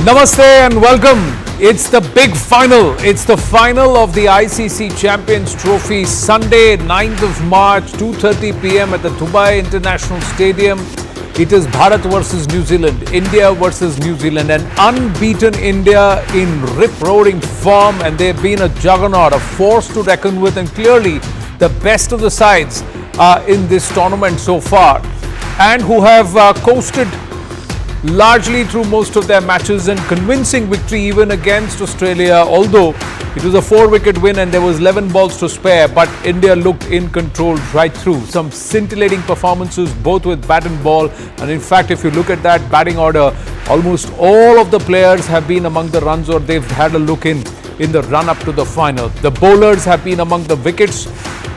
Namaste and welcome. It's the big final. It's the final of the ICC Champions Trophy, Sunday, 9th of March, 2:30 p.m. at the Dubai International Stadium. It is Bharat versus New Zealand, India versus New Zealand, an unbeaten India in rip-roaring form, and they've been a juggernaut, a force to reckon with, and clearly the best of the sides in this tournament so far, and who have coasted largely through most of their matches and convincing victory even against Australia, although it was a 4-wicket win and there was 11 balls to spare, but India looked in control right through. Some scintillating performances both with bat and ball, and in fact if you look at that batting order, almost all of the players have been among the runs or they've had a look in the run up to the final. The bowlers have been among the wickets,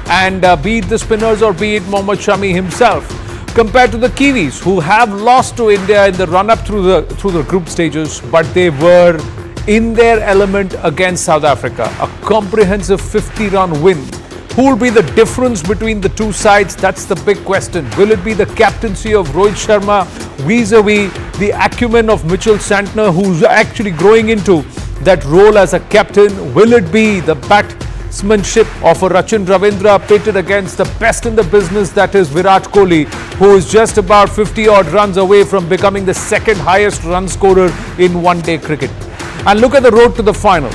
and be it the spinners or be it Mohammad Shami himself, compared to the Kiwis, who have lost to India in the run-up through the group stages, but they were in their element against South Africa. A comprehensive 50-run win. Who will be the difference between the two sides? That's the big question. Will it be the captaincy of Rohit Sharma vis-a-vis the acumen of Mitchell Santner, who's actually growing into that role as a captain? Will it be the batsmanship of a Rachin Ravindra pitted against the best in the business, that is Virat Kohli, who is just about 50-odd runs away from becoming the second highest run scorer in one-day cricket? And look at the road to the finals.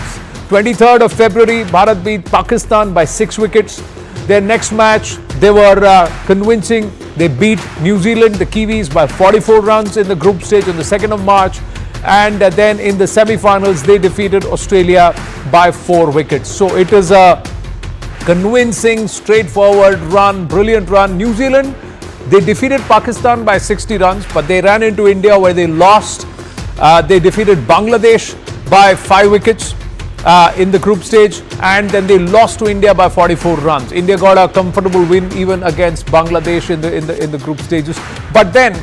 23rd of February, Bharat beat Pakistan by 6 wickets. Their next match, they were convincing. They beat New Zealand, the Kiwis, by 44 runs in the group stage on the 2nd of March. And then in the semi-finals, they defeated Australia by 4 wickets. So it is a convincing, straightforward run, brilliant run. New Zealand, they defeated Pakistan by 60 runs, but they ran into India where they lost. They defeated Bangladesh by 5 wickets in the group stage, and then they lost to India by 44 runs. India got a comfortable win even against Bangladesh in the group stages, but then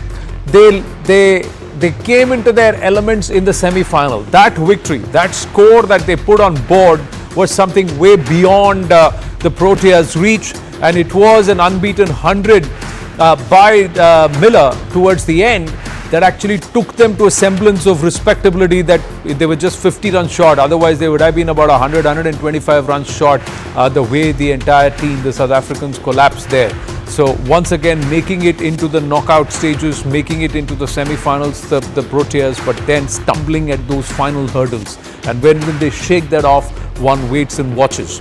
they came into their elements in the semi-final. That victory, that score that they put on board was something way beyond the Proteas' reach, and it was an unbeaten 100 by Miller towards the end that actually took them to a semblance of respectability, that they were just 50 runs short. Otherwise, they would have been about 100, 125 runs short the way the entire team, the South Africans, collapsed there. So once again, making it into the knockout stages, making it into the semi-finals, the Proteas, but then stumbling at those final hurdles. And when they shake that off, one waits and watches.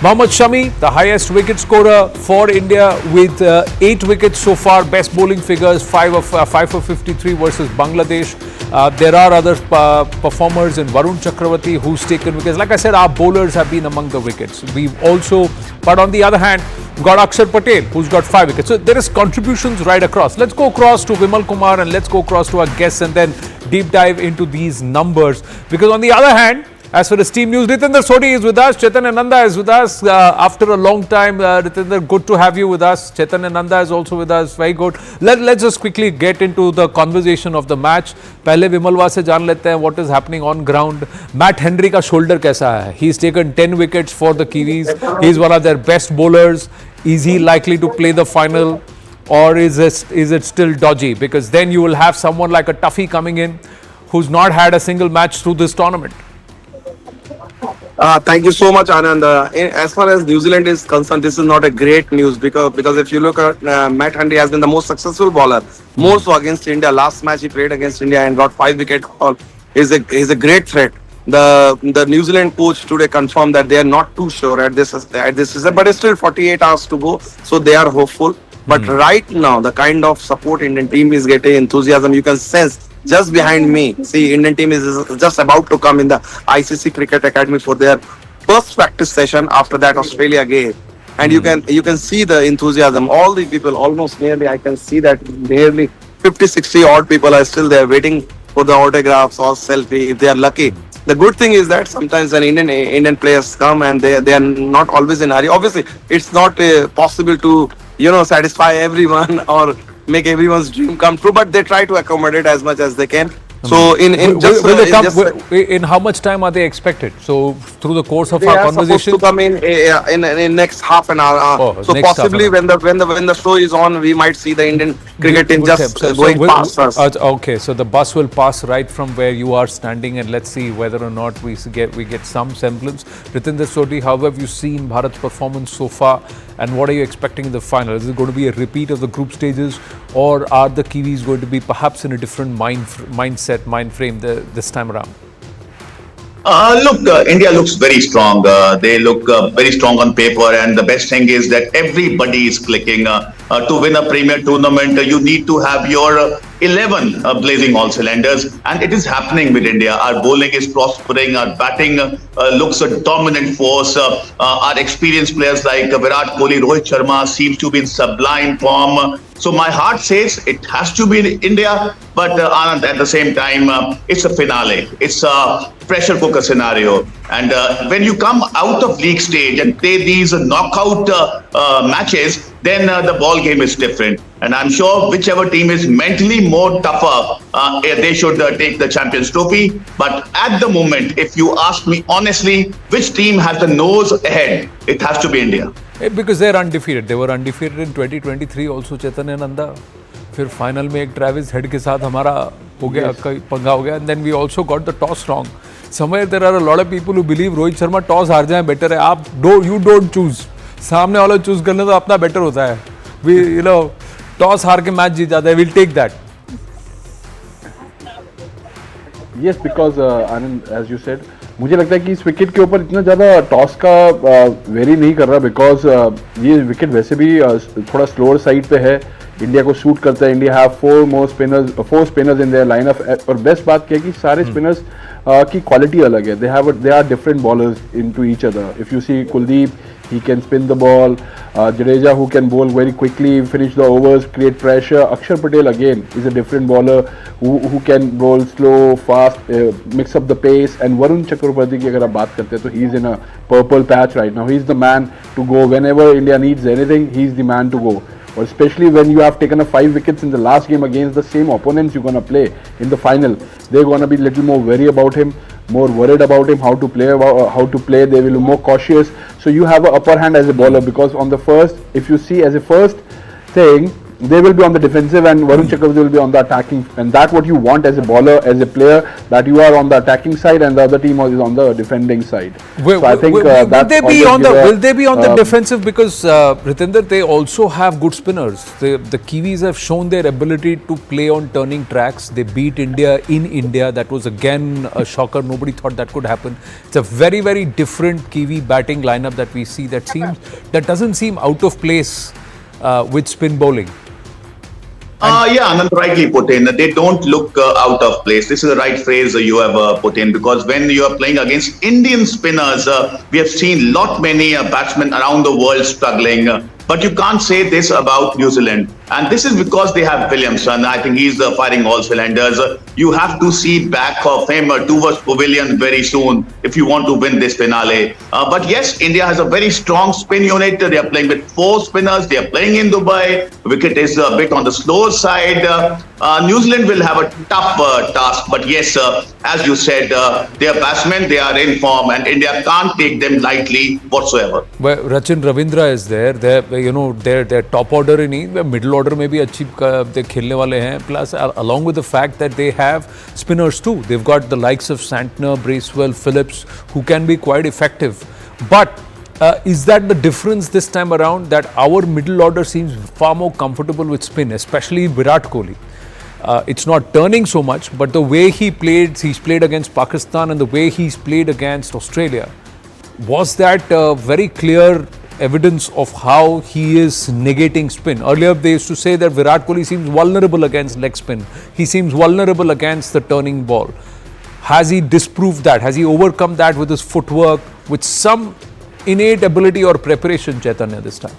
Mohammad Shami, the highest wicket scorer for India with 8 wickets so far. Best bowling figures, 5 for 53 versus Bangladesh. There are other performers in Varun Chakravarti who's taken wickets. Like I said, our bowlers have been among the wickets. We've also, but on the other hand, got Akshar Patel, who's got 5 wickets. So there is contributions right across. Let's go across to Vimal Kumar and let's go across to our guests and then deep dive into these numbers. Because on the other hand, as for the Team News, Ritendra Sodhi is with us, Chaitanya Nanda is with us after a long time. Ritendra, good to have you with us. Chaitanya Nanda is also with us, very good. Let's just quickly get into the conversation of the match. Pehle Vimalwa se jaan lete hain what is happening on ground. Matt Henry ka shoulder kaisa hai? He's taken 10 wickets for the Kiwis. He's one of their best bowlers. Is he likely to play the final, or is it still dodgy? Because then you will have someone like a toughie coming in who's not had a single match through this tournament. Thank you so much, Anand. As far as New Zealand is concerned, this is not a great news because if you look at Matt Henry has been the most successful bowler, more so against India. Last match he played against India and got 5 wicket haul. Is a great threat. The New Zealand coach today confirmed that they are not too sure at this season, but it's still 48 hours to go, so they are hopeful. But right now, the kind of support Indian team is getting, enthusiasm you can sense. Just behind me, see, Indian team is just about to come in the ICC Cricket Academy for their first practice session after that Australia game, and you can see the enthusiasm. All the people, almost nearly, I can see that nearly 50-60 odd people are still there waiting for the autographs or selfie if they are lucky. The good thing is that sometimes when Indian players come and they are not always in a hurry. Obviously, it's not possible to satisfy everyone or make everyone's dream come true, but they try to accommodate as much as they can. So in how much time are they expected? So through the course of They our are supposed conversation? to come in next half an hour. Oh, So next half possibly an hour. when the show is on, we might see the Indian cricket team Good just tips. going past us. Okay, so the bus will pass right from where you are standing, and let's see whether or not we get some semblance. Ritinder Sodhi, how have you seen Bharat's performance so far, and what are you expecting in the final? Is it going to be a repeat of the group stages, or are the Kiwis going to be perhaps in a different mind frame this time around? Look, India looks very strong. They look very strong on paper, and the best thing is that everybody is clicking. To win a premier tournament, you need to have your 11 blazing all cylinders, and it is happening with India. Our bowling is prospering, our batting looks a dominant force. Our experienced players like Virat Kohli, Rohit Sharma seems to be in sublime form. So my heart says it has to be in India, but Anand, at the same time, it's a finale. It's a pressure cooker scenario. And when you come out of league stage and play these knockout matches, then the ball game is different. And I'm sure whichever team is mentally more tougher, they should take the Champions Trophy. But at the moment, if you ask me honestly, which team has the nose ahead, it has to be India. Because they're undefeated. They were undefeated in 2023 also, Chaitanya Nanda. फिर final में एक Travis head के साथ हमारा हो गया पंगा हो गया, and then we also got the toss wrong. Somewhere there are a lot of people who believe Rohit Sharma toss हार जाए बेटर है. आप यू डोंट चूज, सामने वाला चूज करने तो अपना बेटर होता है. वी यू नो टॉस हार के मैच जीत जाता है. Will take that. Yes, because Anand, as you said, मुझे लगता है कि इस विकेट के ऊपर इतना ज़्यादा टॉस का वेरी नहीं कर रहा, बिकॉज ये विकेट वैसे भी थोड़ा स्लोअर साइड पे है. इंडिया को सूट करता है. India have four spinners in their lineup. और बेस्ट बात क्या है कि सारे स्पिनर्स की क्वालिटी अलग है. They are different bowlers into each other. If you see Kuldeep, he can spin the ball. Jadeja, who can bowl very quickly, finish the overs, create pressure. Akshar Patel again is a different bowler who can bowl slow, fast, mix up the pace. And Varun Chakravarti की अगर आप बात करते हैं तो he is in a purple patch right now. He is the man to go whenever India needs anything. He is the man to go. Or especially when you have taken a 5 wickets in the last game against the same opponents you're gonna play in the final, they're gonna be little more worried about him, more worried about him, how to play. They will be more cautious. So you have an upper hand as a bowler, because on the first, if you see as a first thing, they will be on the defensive and Varun Chakravarti will be on the attacking, and that's what you want as a bowler, as a player, that you are on the attacking side and the other team is on the defending side. Will they be on the defensive, because Ritinder, they also have good spinners. The Kiwis have shown their ability to play on turning tracks. They beat India in India. That was again a shocker. Nobody thought that could happen. It's a very, very different Kiwi batting lineup that we see. That doesn't seem out of place with spin bowling. Yeah, Anand rightly put in. They don't look out of place. This is the right phrase you have put in, because when you are playing against Indian spinners, we have seen many batsmen around the world struggling. But you can't say this about New Zealand. And this is because they have Williamson. I think he's firing all cylinders. You have to see back of him towards Pavilion very soon if you want to win this finale. But yes, India has a very strong spin unit. They are playing with 4 spinners. They are playing in Dubai. Wicket is a bit on the slower side. New Zealand will have a tough task. But yes, as you said, they are batsmen. They are in form, and India can't take them lightly whatsoever. Well, Rachin Ravindra is there. They're top order in middle order में भी अच्छी they खेलने वाले हैं. Plus, along with the fact that they have spinners too. They've got the likes of Santner, Bracewell, Phillips, who can be quite effective. But is that the difference this time around, that our middle order seems far more comfortable with spin, especially Virat Kohli? It's not turning so much, but the way he's played against Pakistan and the way he's played against Australia, was that very clear evidence of how he is negating spin? Earlier they used to say that Virat Kohli seems vulnerable against leg spin. He seems vulnerable against the turning ball. Has he disproved that? Has he overcome that with his footwork, with some innate ability or preparation, Chaitanya, this time?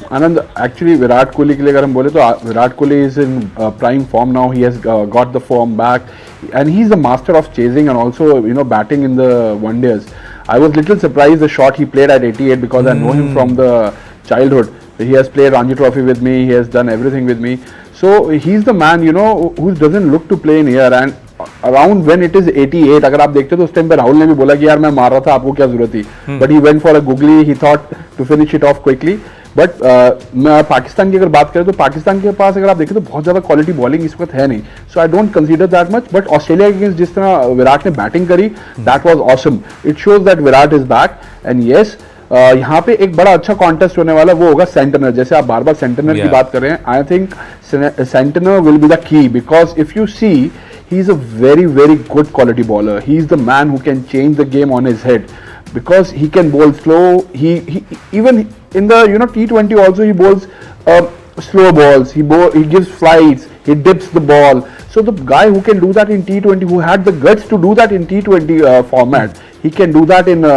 Anand, actually Virat Kohli के लिए अगर हम बोले तो Virat Kohli is in prime form now. He has got the form back, and he's the master of chasing and also batting in the one days. I was little surprised the shot he played at 88, because I know him from the childhood. He has played Ranji Trophy with me. He has done everything with me. So he's the man who doesn't look to play in here. And around when it is 88, अगर आप देखते हो तो उस time पे राहुल ने भी बोला कि यार मैं मार रहा था, आपको क्या जरूरत थी, but he went for a googly, he thought to finish it off quickly. But Pakistan की अगर बात करें तो पाकिस्तान के पास अगर आप देखें तो बहुत ज्यादा क्वालिटी बॉलिंग इस वक्त है नहीं, so I don't consider that much. But Australia के अगेंस्ट जिस तरह विराट ने बैटिंग करी, that was awesome. It shows that Virat is back. And yes, यहाँ पे एक बड़ा अच्छा कॉन्टेस्ट होने वाला, वो होगा सेंटनर. जैसे आप बार बार सेंटनर की बात कर रहे हैं, I think Santner will be the key, because if you see he is a very very good quality bowler. He is the man who can change the game on his head, because he can bowl slow. He even in the T20 also he bowls slow balls. He gives flights. He dips the ball. So the guy who can do that in T20, who had the guts to do that in T20 format, he can do that in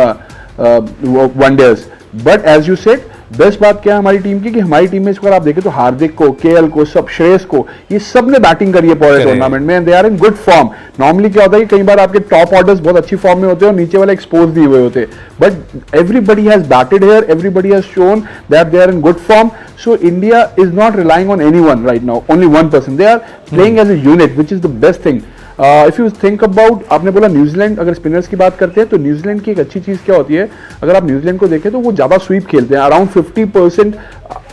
wonders. But as you said, best बात क्या है हमारी team की कि हमारी team में इस बार आप देखें तो हार्दिक को, केएल को, सब श्रेयस को, ये सब ने बैटिंग करी है पूरे टूर्नामेंट में, and they are in good form. Normally क्या होता है कि कई बार आपके टॉप ऑर्डर्स बहुत अच्छी फॉर्म में होते हैं और नीचे वाले एक्सपोज दिए हुए होते हैं, but everybody has batted here, everybody has shown that they are in good form. So India is not relying on anyone right now, only one person. They are playing as a unit, which is the best thing. If you think about, आपने बोला New Zealand, अगर spinners की बात करते हैं तो New Zealand की एक अच्छी चीज क्या होती है, अगर आप न्यूजीलैंड को देखें तो वो ज्यादा स्वीप खेलते हैं. Around 50%,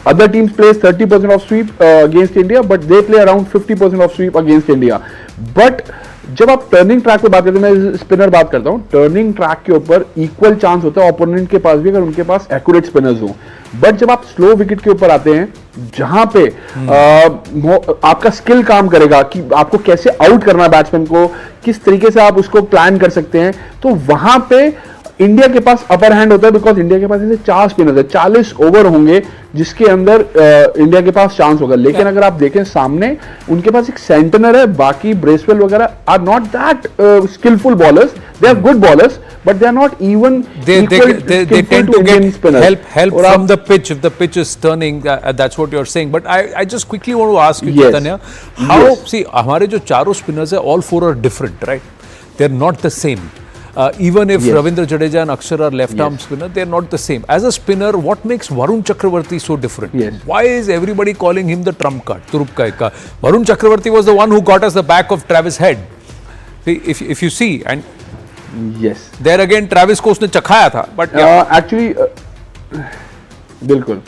other teams plays 30% of sweep against India, but they play around 50% of sweep against India. But जब आप टर्निंग ट्रैक पे बात करते हैं, मैं स्पिनर बात करता हूं, टर्निंग ट्रैक के ऊपर इक्वल चांस होता है ओपोनेंट के पास भी, अगर उनके पास एक्यूरेट स्पिनर्स हो. बट जब आप स्लो विकेट के ऊपर आते हैं, जहां पे आपका स्किल काम करेगा कि आपको कैसे आउट करना है बैट्समैन को, किस तरीके से आप उसको प्लान कर सकते हैं, तो वहां पे इंडिया के पास अपर हैंड होता है, बिकॉज इंडिया के पास ऐसे 4 स्पिनर्स है, 40 ओवर होंगे जिसके अंदर इंडिया के पास चांस होगा. लेकिन अगर आप देखें सामने उनके पास एक सेंटनर है, बाकी ब्रेसवेल वगैरह are not that skillful bowlers. They are good bowlers, but they are not even they tend to get help from the pitch if the pitch is turning. That's what you're saying. But I just quickly want to ask you, Chaitanya, how see हमारे जो चारों spinners है, all 4 are different, right? They're not the same. Even if Ravindra Jadeja and Akshar are left-arm spinner, they're not the same. As a spinner, what makes Varun Chakravarti so different? Why is everybody calling him the trump card, Turupka Eka? Varun Chakravarti was the one who got us the back of Travis Head. If you see, and there again, Travis को उसने चखाया था, but actually, बिल्कुल.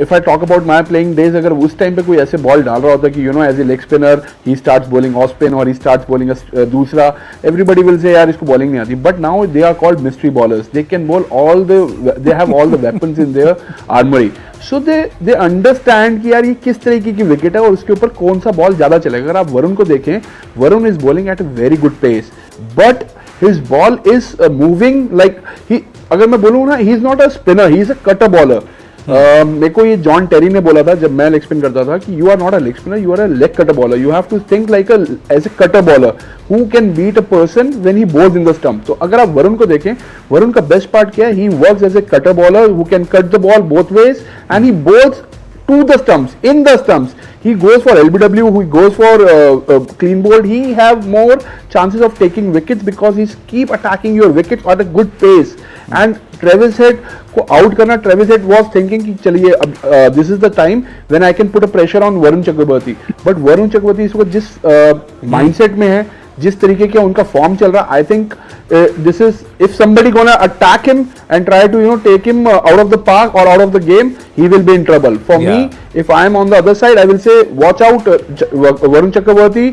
If I talk about my playing days, अगर उस time पे कोई ऐसे ball डाल रहा होता कि as a leg spinner he starts bowling off spin और he starts bowling doosra, everybody will say यार इसको बॉलिंग नहीं आती. But now they are called mystery bowlers. They can bowl they have all the weapons in their armoury. So they understand कि यार ये किस तरीके की विकेट है और उसके ऊपर कौन सा बॉल ज्यादा चलेगा. अगर आप वरुण को देखें, Varun is bowling at a very good pace, but his ball is moving like he, अगर मैं बोलूँ ना, he is not a spinner, he is a cutter bowler. मेरे को ये जॉन टेरी ने बोला था जब मैं लेग स्पिन करता था कि you are not a leg spinner, you are a leg cutter bowler. You have to think like as a cutter bowler who can beat a person when he bowls in the stump. तो अगर आप वरुण को देखें, वरुण का best part क्या है, he works as a cutter bowler who can cut the ball both ways and he bowls to the stumps, in the stumps. He goes for LBW, he goes for clean bowled. He have more chances of taking wickets because he's keep attacking your wickets at a good pace. And Travis Head को out करना, Travis Head was thinking कि चलिए अब this is the time when I can put a pressure on Varun Chakravarti. But Varun Chakravarti इस वक्त जिस mindset में है, जिस तरीके का उनका फॉर्म चल रहा, I think this is, if somebody gonna attack him and try to take him out of the park or out of the game, he will be in trouble. For me, if I am on the other side, I will say watch out, Varun Chakravarti,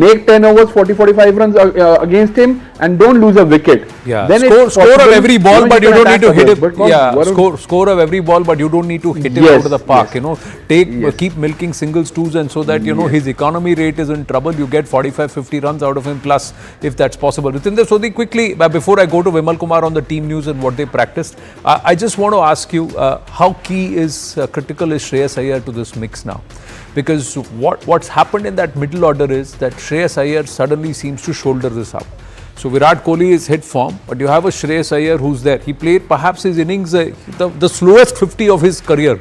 make 10 overs, 40-45 runs against him and don't lose a wicket. Then score of every ball, but you don't need to hit it. Score of every ball, but you don't need to hit him out of the park. Keep milking singles, twos, and so that his economy rate is in trouble. You get 45-50 runs out of him plus, if that's possible. Ritinder Sodhi, quickly before I go to Vimal Kumar on the team news and what they practiced, I just want to ask you how key is critical is Shreyas Iyer to this mix now? Because what's happened in that middle order is that Shreyas Iyer suddenly seems to shoulder this up. So Virat Kohli is hit form, but you have a Shreyas Iyer who's there. He played perhaps his innings, the slowest 50 of his career.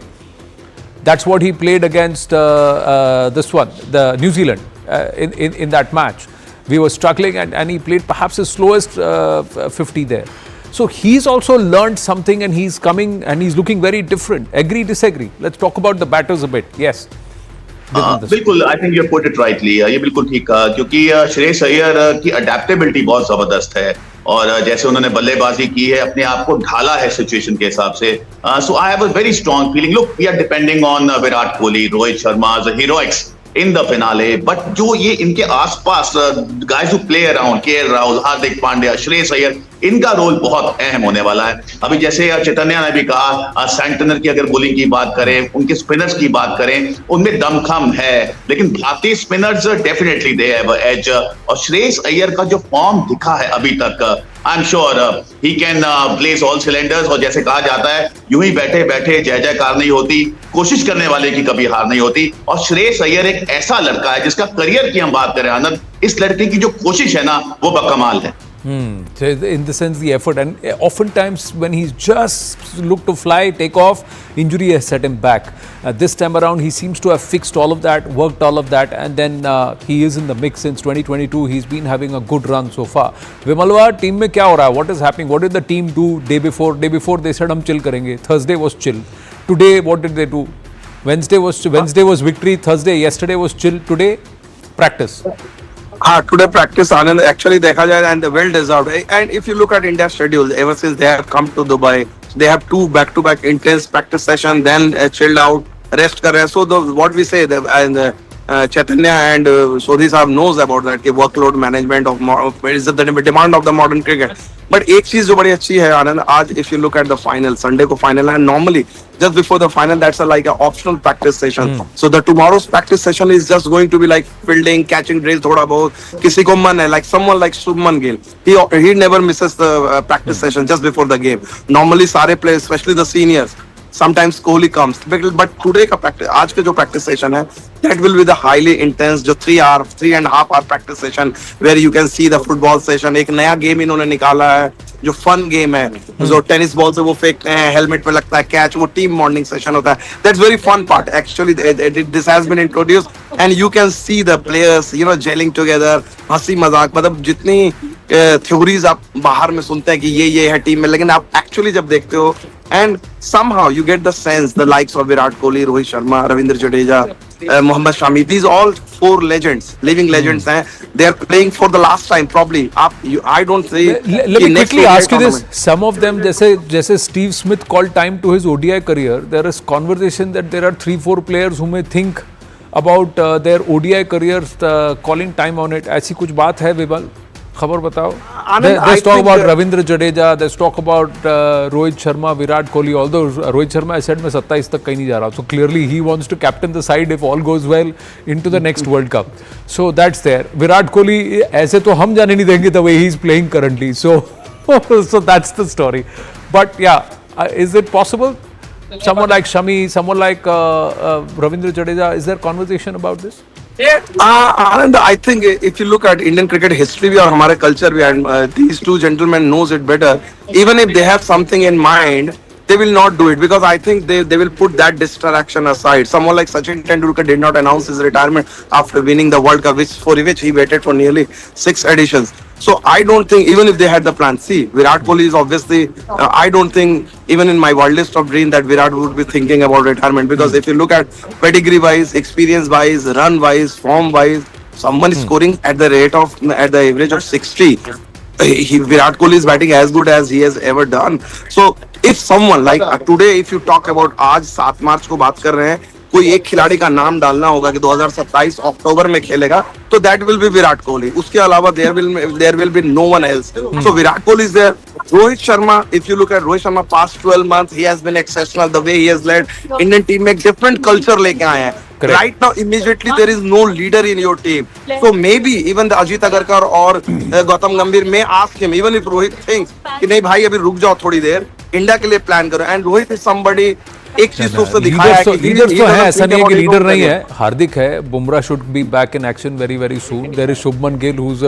That's what he played against this one, the New Zealand in that match. We were struggling and he played perhaps his slowest 50 there. So he's also learned something and he's coming and he's looking very different. Agree, disagree? Let's talk about the batters a bit. Yes. बिल्कुल, I think you put it rightly, ये बिल्कुल ठीक कहा, क्योंकि श्रेयस अय्यर की adaptability बहुत जबरदस्त है, और जैसे उन्होंने बल्लेबाजी की है, अपने आप को ढाला है सिचुएशन के हिसाब से. So I have a very strong feeling. Look, we are depending on Virat Kohli, Rohit Sharma, heroics in the finale, but जो ये इनके आसपास guys who play around, KL Rahul, Hardik Pandya, Shreyas Iyer, इनका रोल बहुत अहम होने वाला है. अभी जैसे चैतन्या ने भी कहा, सेंटनर की अगर बॉलिंग की बात करें, उनके स्पिनर्स की बात करें, उनमें दमखम है, लेकिन भारतीय spinners definitely they have edge. और श्रेयस अय्यर का जो फॉर्म दिखा है अभी तक, I am sure he can blaze all cylinders. और जैसे कहा जाता है, यूं ही बैठे बैठे जय जयकार नहीं होती, कोशिश करने वाले की कभी हार नहीं होती. और श्रेयस अय्यर एक ऐसा लड़का है जिसका करियर की हम बात करें आनंद, इस लड़के की जो कोशिश है ना, वो बकमाल है. So in the sense, the effort, and oftentimes when he's just looked to fly, take off, injury has set him back. This time around, he seems to have fixed all of that, worked all of that, and then he is in the mix since 2022. He's been having a good run so far. Vimalwa, team में क्या हो रहा है? What is happening? What did the team do day before? Day before they said हम chill करेंगे. Thursday was chill. Today, what did they do? Wednesday was victory. Thursday, yesterday was chill. Today, practice. Today practice, Anand, actually dekha jaye, and well deserved. And if you look at India's schedule, ever since they have come to Dubai, they have 2 back-to-back intense practice session, then chilled out, rest kar rahe. So what we say, and Chaitanya and Sodhi Saab knows about that, कि workload management is the demand of the modern cricket. But एक चीज जो बड़ी अच्छी है आनंद, आज if you look at the final, Sunday को final है, normally just before the final, that's like a optional practice session. So the tomorrow's practice session is just going to be like fielding, catching drill, थोड़ा बहुत. किसी को मन है, like someone like Shubman Gill, he never misses the practice session just before the game. Normally सारे players, especially the seniors, sometimes Kohli comes, but today का practice, आज के जो practice session है, that will be the highly intense, जो 3.5 hour practice session where you can see the football session. एक नया game इन्होंने निकाला है, जो fun game है, जो टेनिस बॉल से वो फेंकते हैं, हेलमेट पे लगता है कैच, वो टीम मॉर्निंग सेशन होता है. That's very fun part. Actually, this has been introduced, and you can see the players, gelling together, हंसी मजाक, मतलब जितनी थ्योरीज आप बाहर में सुनते हैं कि ये है टीम में, लेकिन आप एक्चुअली जब देखते हो, and somehow you get the sense, the likes of Virat Kohli, Rohit Sharma, Ravindra Jadeja, Mohammad Shami, these all 4 legends, living legends हैं, they are playing for the last time probably. I don't say. Let me quickly ask you this. Some of them, जैसे Steve Smith called time to his ODI career, there is conversation that there are 3-4 players who may think about their ODI careers calling time on it. ऐसी कुछ बात है विमल? खबर बताओ. There's talk about Ravindra Jadeja, there's talk about Rohit Sharma, Virat Kohli, although Rohit Sharma I said मैं 27 तक कहीं नहीं जा रहा. So clearly he wants to captain the side if all goes well into the next World Cup. So that's there. Virat Kohli ऐसे तो हम जाने नहीं देंगे the way he's playing currently. So that's the story. But yeah, is it possible? Someone like Shami, someone like Ravindra Jadeja, is there conversation about this? Anand, I think if you look at Indian cricket history or हमारे culture, these 2 gentlemen knows it better. Even if they have something in mind, they will not do it, because I think they will put that distraction aside. Someone like Sachin Tendulkar did not announce his retirement after winning the World Cup, for which he waited for nearly 6 editions. So I don't think, even if they had the plan, see, Virat Kohli is obviously, I don't think even in my wildest of dreams that Virat would be thinking about retirement, because if you look at pedigree wise, experience wise, run wise, form wise, someone is scoring at the average of 60. Virat Kohli is batting as good as he has ever done. So if someone like today, if you talk about आज 7 मार्च को बात कर रहे हैं, कोई एक खिलाड़ी का नाम डालना होगा कि 2027 अक्टूबर में खेलेगा, तो that will be Virat Kohli. उसके अलावा there will be no one else. So Virat Kohli is there. Rohit Sharma, if you look at Rohit Sharma past 12 months, he has been exceptional. The way he has led Indian team में एक different culture लेके आए हैं. Right now, immediately there is no leader in your team. So maybe even the Ajit Agarkar or Gautam Gambhir may ask him, even if Rohit thinks कि नहीं भाई अभी रुक जाओ थोड़ी देर, इंडिया के लिए प्लान करो. And Rohit is somebody, एक चीज तो उसने दिखाया है कि लीडर्स तो है, ऐसा नहीं है कि लीडर नहीं है. हार्दिक है, Bumrah should be back in action very soon. There is Shubman Gill who's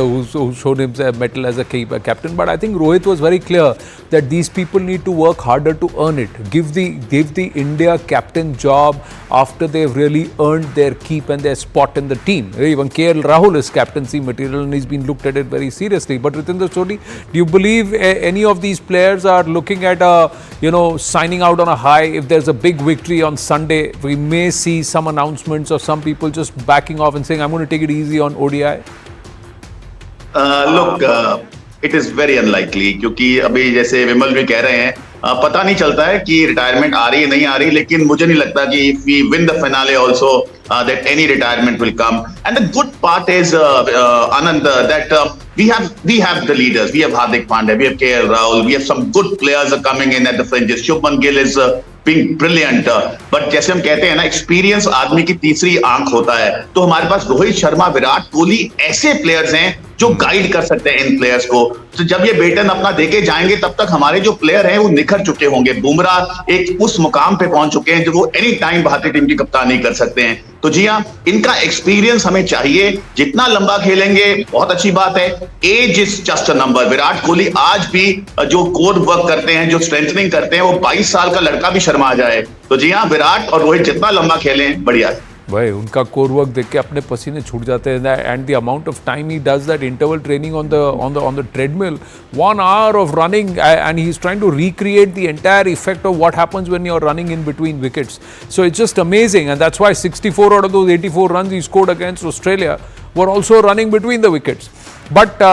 shown his mettle as a captain, but I think Rohit was very clear that these people need to work harder to earn it. Give the India captain job after they've really earned their keep and their spot in the team. Even KL Rahul is captaincy material and he's been looked at it very seriously. But within the story, do you believe any of these players are looking at signing out on a high if there's a big victory on Sunday, we may see some announcements of some people just backing off and saying, I'm going to take it easy on ODI? It is very unlikely, क्योंकि अभी जैसे विमल भी कह रहे हैं पता नहीं चलता है कि रिटायरमेंट आ रही है नहीं आ रही, लेकिन मुझे नहीं लगता कि if we win the finale also that any retirement will come. And the good part is Anand that we have the leaders. We have Hardik Pandya, we have KL Rahul, we have some good players are coming in at the fringes. Shubman Gill is being brilliant. But जैसे हम कहते हैं ना, experience आदमी की तीसरी आंख होता है. तो हमारे पास रोहित शर्मा, विराट कोहली ऐसे प्लेयर्स हैं जो गाइड कर सकते हैं इन प्लेयर्स को. तो जब ये बेटन अपना देके जाएंगे तब तक हमारे जो प्लेयर हैं वो निखर चुके होंगे. बुमराह एक उस मुकाम पे पहुंच चुके हैं जो वो एनी टाइम भारतीय टीम की कप्तानी कर सकते हैं. तो जी हाँ, इनका एक्सपीरियंस हमें चाहिए. जितना लंबा खेलेंगे बहुत अच्छी बात है. Age is just a number. Virat Kohli आज भी जो कोर वर्क करते हैं, जो स्ट्रेंथनिंग करते हैं, वो 22 साल का लड़का भी शर्मा जाए. तो जी हाँ, विराट और रोहित जितना लंबा खेलें बढ़िया है. भाई उनका कोर वर्क देख के अपने पसीने छूट जाते हैं. And the amount of time he does that interval training on the treadmill, 1 hour of running, and he's trying to recreate the entire effect of what happens when you're running in between wickets. So it's just amazing, and that's why 64 out of those 84 runs he scored against Australia were also running between the wickets. But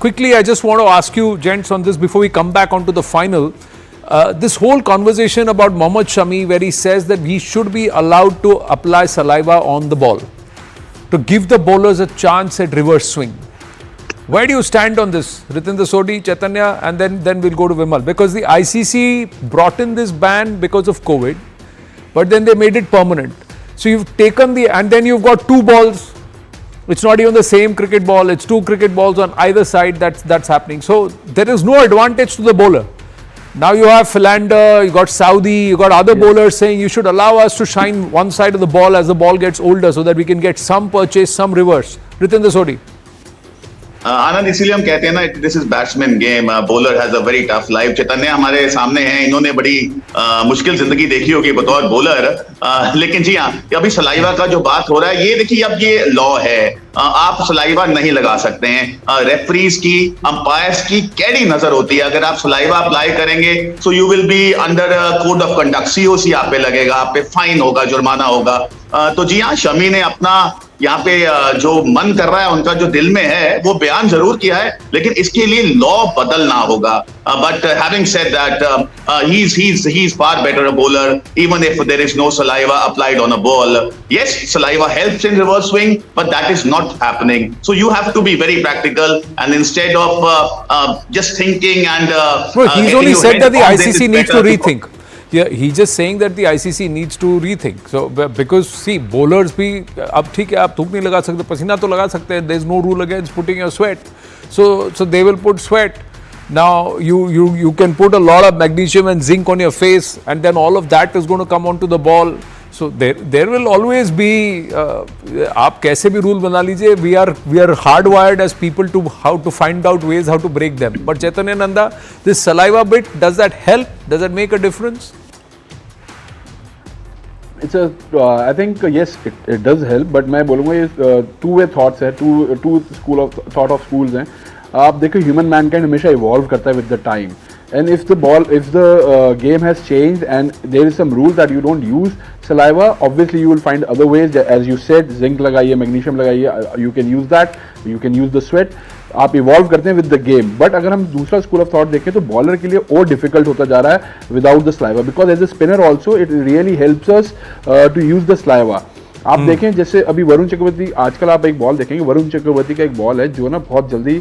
quickly, I just want to ask you, gents, on this before we come back onto the final. This whole conversation about Mohammad Shami, where he says that we should be allowed to apply saliva on the ball to give the bowlers a chance at reverse swing. Where do you stand on this, Ritinder Sodhi, Chaitanya, and then we'll go to Vimal? Because the ICC brought in this ban because of COVID, but then they made it permanent. So you've taken and then you've got two balls. It's not even the same cricket ball. It's two cricket balls on either side. That's happening. So there is no advantage to the bowler. Now you have Philander, you got Saudi, you got other bowlers saying you should allow us to shine one side of the ball as the ball gets older so that we can get some purchase, some reverse. Ritinder Sodhi. Anand, इसीलिए हम कहते हैं ना, this is batsman game. Bowler has a very tough life. Chaitanya हमारे सामने हैं, इन्होंने बड़ी मुश्किल जिंदगी देखी होगी बतौर बॉलर. लेकिन जी हाँ, अभी सलाइवा का जो बात हो रहा है, ये देखिए अब ये लॉ है. आप सलाइवा नहीं लगा सकते हैं. रेफरीज की, अंपायर्स की कैडी नजर होती है. अगर आप सलाइवा अप्लाई करेंगे so you will be under code of conduct. COC आप पे लगेगा, आप पे फाइन होगा, जुर्माना होगा. तो जी हाँ, शमी ने अपना यहाँ पे जो मन कर रहा है, उनका जो दिल में है, वो बयान जरूर किया है, लेकिन इसके लिए लॉ बदलना होगा. But having said that, he is far better a bowler even if there is no saliva applied on a ball. Yes, saliva helps in reverse swing, but that is not happening. So you have to be very practical, and instead of just thinking and he's only said that the ICC needs to rethink. Yeah, he's just saying that the ICC needs to rethink. So because see, bowlers भी अब ठीक है, आप थूक नहीं लगा सकते, पसीना तो लगा सकते हैं. There is no rule against putting your sweat. So they will put sweat. Now you can put a lot of magnesium and zinc on your face, and then all of that is going to come onto the ball. So there will always be. आप कैसे भी rule बना लीजिए, we are hardwired as people to how to find out ways how to break them. But Chaitanya Nanda, this saliva bit, does that help? Does that make a difference? It's I think yes, it does help, but मैं बोलूँगा ये two-way thoughts है, two school of thought of schools हैं. आप देखो, human mankind हमेशा evolve करता है with the time. And if the game has changed and there is some rule that you don't use saliva, obviously you will find other ways. As you said, zinc लगाइए, magnesium लगाइए, you can use that. You can use the sweat. आप evolve करते हैं with the game. But अगर हम दूसरा school of thought देखें तो बॉलर के लिए और डिफिकल्ट होता जा रहा है without the saliva, because as a spinner also it really helps us to use the saliva. आप देखें जैसे अभी वरुण चक्रवर्ती, आजकल आप एक बॉल देखेंगे, वरुण चक्रवर्ती का एक बॉल है जो ना बहुत जल्दी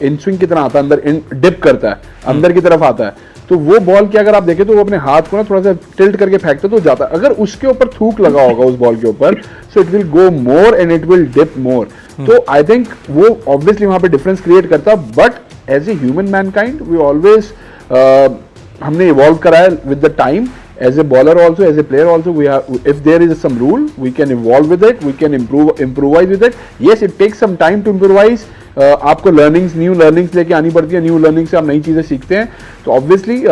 इन स्विंग की तरह आता है, अंदर इन डिप करता है, अंदर की तरफ आता है. तो वो बॉल की अगर आप देखें तो वो अपने हाथ को ना थोड़ा सा टिल्ट करके फेंकते तो जाता है. अगर उसके ऊपर थूक लगा होगा उस बॉल के ऊपर, so it will go more and it will dip more. तो आई थिंक वो ऑब्वियसली वहां पे डिफरेंस क्रिएट करता. But as a human mankind we always हमने इवॉल्व करा है with the time. As a bowler also, as a player also, we have, if there is some rule, we can evolve with it, we can improvise with it. Yes, it takes some time to improvise. आपको new learnings लेके आनी पड़ती है, new learning से आप नई चीजें सीखते हैं. तो ऑब्वियसली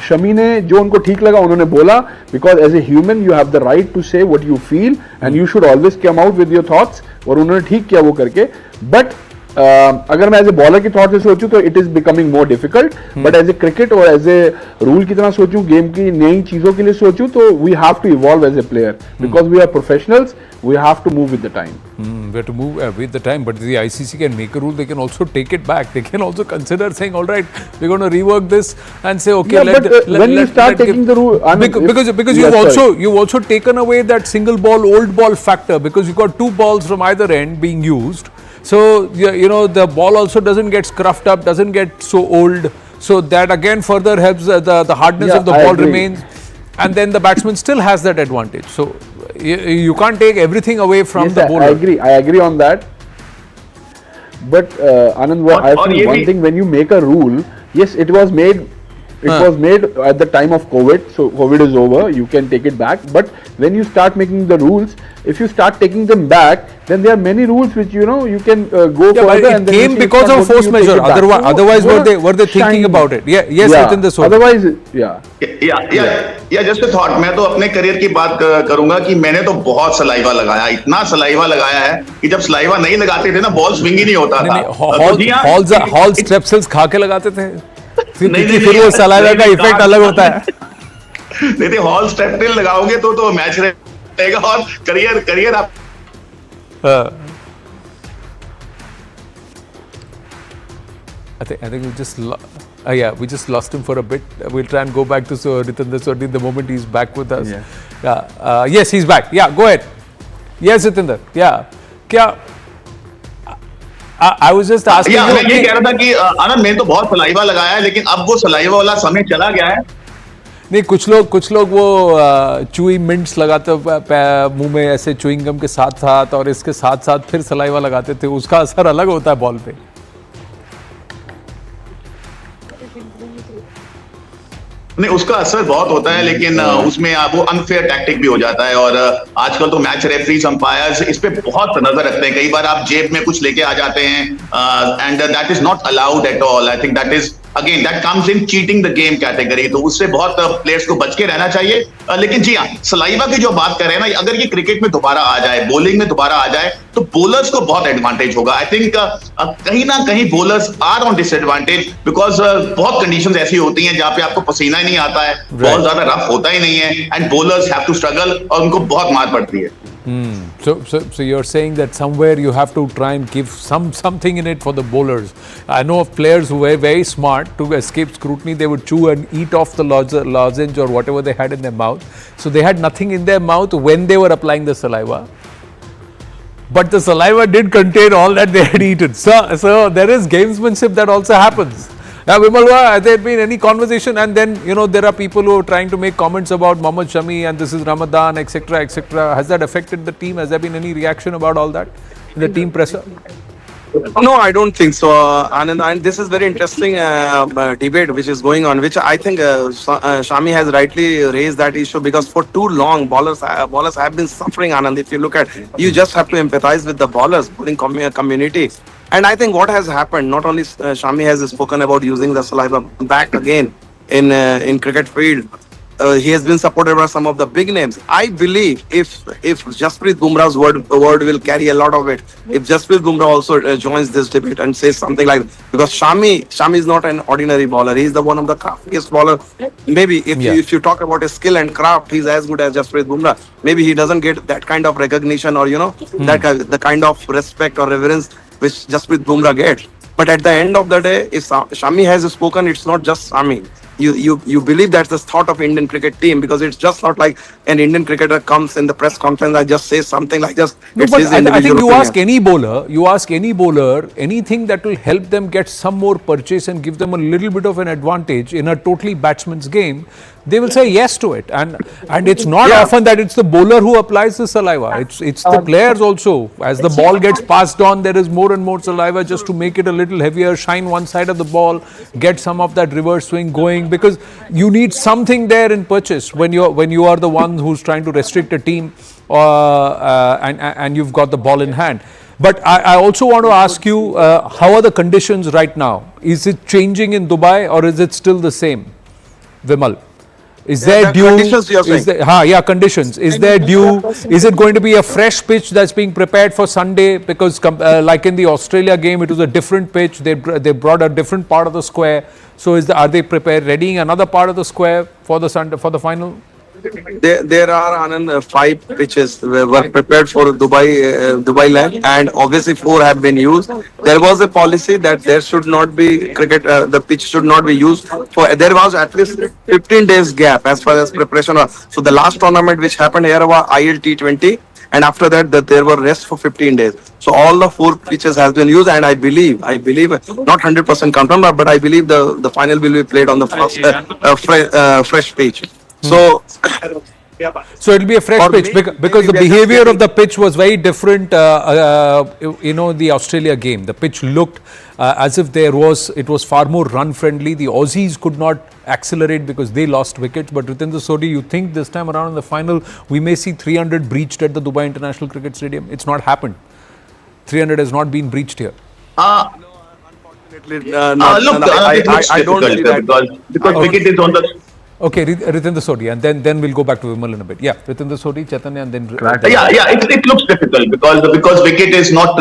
शमी ने जो उनको ठीक लगा उन्होंने बोला, because as a human you have the right to say what you feel and you should always come out with your thoughts. और उन्होंने ठीक किया वो करके. बट अगर मैं एज ए बॉलर के थॉट से सोचूं तो it is becoming more difficult, but as a cricket और एज ए रूल की तरह सोचूं, गेम की नई चीजों के लिए सोचूं, तो we have to evolve as a player because we are professionals. We have to move with the time. We have to move with the time, but the ICC can make a rule. They can also take it back. They can also consider saying, "All right, we're going to rework this and say, okay." Yeah, when you start taking the rule, because you've also taken away that single ball, old ball factor, because you've got two balls from either end being used. So you know the ball also doesn't get scruffed up, doesn't get so old. So that again further helps the hardness of the ball remains, and then the batsman still has that advantage. So you can't take everything away from the bowler. I agree on that. But Anand, I think one thing, when you make a rule, yes, it was made. It was made at the time of COVID, so COVID is over. You can take it back. But when you start making the rules, if you start taking them back, then there are many rules which you can go further. But it came because of force majeure. Otherwise, were they thinking about it? Yeah, yes, within the soul. Otherwise, just thought. मैं तो अपने career की बात करूंगा कि मैंने तो बहुत सलाइवा लगाया, इतना सलाइवा लगाया है कि जब सलाइवा नहीं लगाते थे ना, बॉल स्विंग ही नहीं होता था. हॉल स्ट्रेप्सिल्स खा के लगाते थे, फिर वो सलाइवा का इफेक्ट अलग होता है. नहीं, हॉल स्ट्रेप्सिल लगाओगे तो मैच रहेगा और करियर आप. I think we just lost him for a bit. We'll try and go back to Ritendra Sodhi the moment he's back with us. Yes, he's back. Yeah, go ahead. Yes, Ritendra. Yeah. I was just asking. मैं ये कह रहा था कि आनंद, मैंने तो बहुत saliva लगाया है, लेकिन अब वो सलाइवा वाला समय चला गया है. नहीं, कुछ लोग वो चुई मिंट्स लगाते मुंह में ऐसे चुइंग गम के साथ साथ, और इसके साथ साथ फिर सलाइवा लगाते थे. उसका असर अलग होता है बॉल पे. नहीं, उसका असर बहुत होता है, लेकिन उसमें वो अनफेयर टैक्टिक भी हो जाता है. और आजकल तो मैच रेफरीज, अंपायर्स इस पे बहुत नजर रखते हैं. कई बार आप जेब में कुछ लेके आ जाते हैं, and that is not allowed at all. I think that is again that comes in cheating the game category. तो उससे बहुत प्लेयर्स को बच के रहना चाहिए. लेकिन जी हाँ, सलाइवा की जो बात कर रहे हैं ना, अगर ये क्रिकेट में दोबारा आ जाए, बॉलिंग में दोबारा आ जाए, तो बॉलर्स को बहुत एडवांटेज होगा. आई थिंक कहीं ना कहीं bowlers are on disadvantage, because बहुत कंडीशंस ऐसी होती हैं जहां पे आपको पसीना ही नहीं आता है, बहुत ज्यादा रफ होता ही नहीं है, and bowlers have to struggle, और उनको बहुत मार पड़ती है. So you're saying that somewhere you have to try and give something in it for the bowlers. I know of players who were very smart to escape scrutiny. They would chew and eat off the lozenge or whatever they had in their mouth. So they had nothing in their mouth when they were applying the saliva. But the saliva did contain all that they had eaten. So there is gamesmanship that also happens. Now, Vimal, has there been any conversation? And then, there are people who are trying to make comments about Mohammad Shami and this is Ramadan, etc., etc. Has that affected the team? Has there been any reaction about all that in the team presser? No, I don't think so, Anand. And this is very interesting debate which is going on, which I think Shami has rightly raised that issue, because for too long bowlers have been suffering, Anand. If you look at, you just have to empathize with the bowling community. And I think what has happened, not only Shami has spoken about using the saliva back again in cricket field. He has been supported by some of the big names. I believe if Jasprit Bumrah's word will carry a lot of it. If Jasprit Bumrah also joins this debate and says something like that, because Shami is not an ordinary bowler. He is the one of the craftiest bowler. Maybe if you talk about his skill and craft, he's as good as Jasprit Bumrah. Maybe he doesn't get that kind of recognition or that the kind of respect or reverence which Jasprit Bumrah gets. But at the end of the day, if Shami has spoken, it's not just Shami. You believe that's the thought of Indian cricket team, because it's just not like an Indian cricketer comes in the press conference and just says something like just. No, but I think you ask any bowler, anything that will help them get some more purchase and give them a little bit of an advantage in a totally batsman's game, they will say yes to it. And it's not often that it's the bowler who applies the saliva. It's the players also. As the ball gets passed on, there is more and more saliva just to make it a little heavier, shine one side of the ball, get some of that reverse swing going, because you need something there in purchase when you are the one who's trying to restrict a team and you've got the ball in hand. But I also want to ask you, how are the conditions right now? Is it changing in Dubai or is it still the same, Vimal? Is there the due? conditions you are saying. Is there, conditions. Is there due? Is it going to be a fresh pitch that's being prepared for Sunday? Because like in the Australia game, it was a different pitch. They brought a different part of the square. So are they prepared, readying another part of the square for the Sunday, for the final? There are Anand, 5 pitches were prepared for Dubai land, and obviously 4 have been used. There was a policy that there should not be cricket. The pitch should not be used for. There was at least 15 days gap as far as preparation was. So the last tournament which happened here was ILT20. And after that, there were rest for 15 days. So all the 4 pitches has been used, and I believe, not 100% confirmed, but I believe the final will be played on the first fresh pitch. So it'll be a fresh pitch because the behavior of the pitch was very different. The Australia game, the pitch looked as if it was far more run friendly. The Aussies could not accelerate because they lost wickets. But Ritinder Sodhi, you think this time around in the final we may see 300 breached at the Dubai International Cricket Stadium? It's not happened. 300 has not been breached here. Look, I don't see that because wicket is on the. Okay, Ritinder Sodhi, and then we'll go back to Vimal in a bit. Yeah, Ritinder Sodhi, Chaitanya, and then. It looks difficult because wicket is not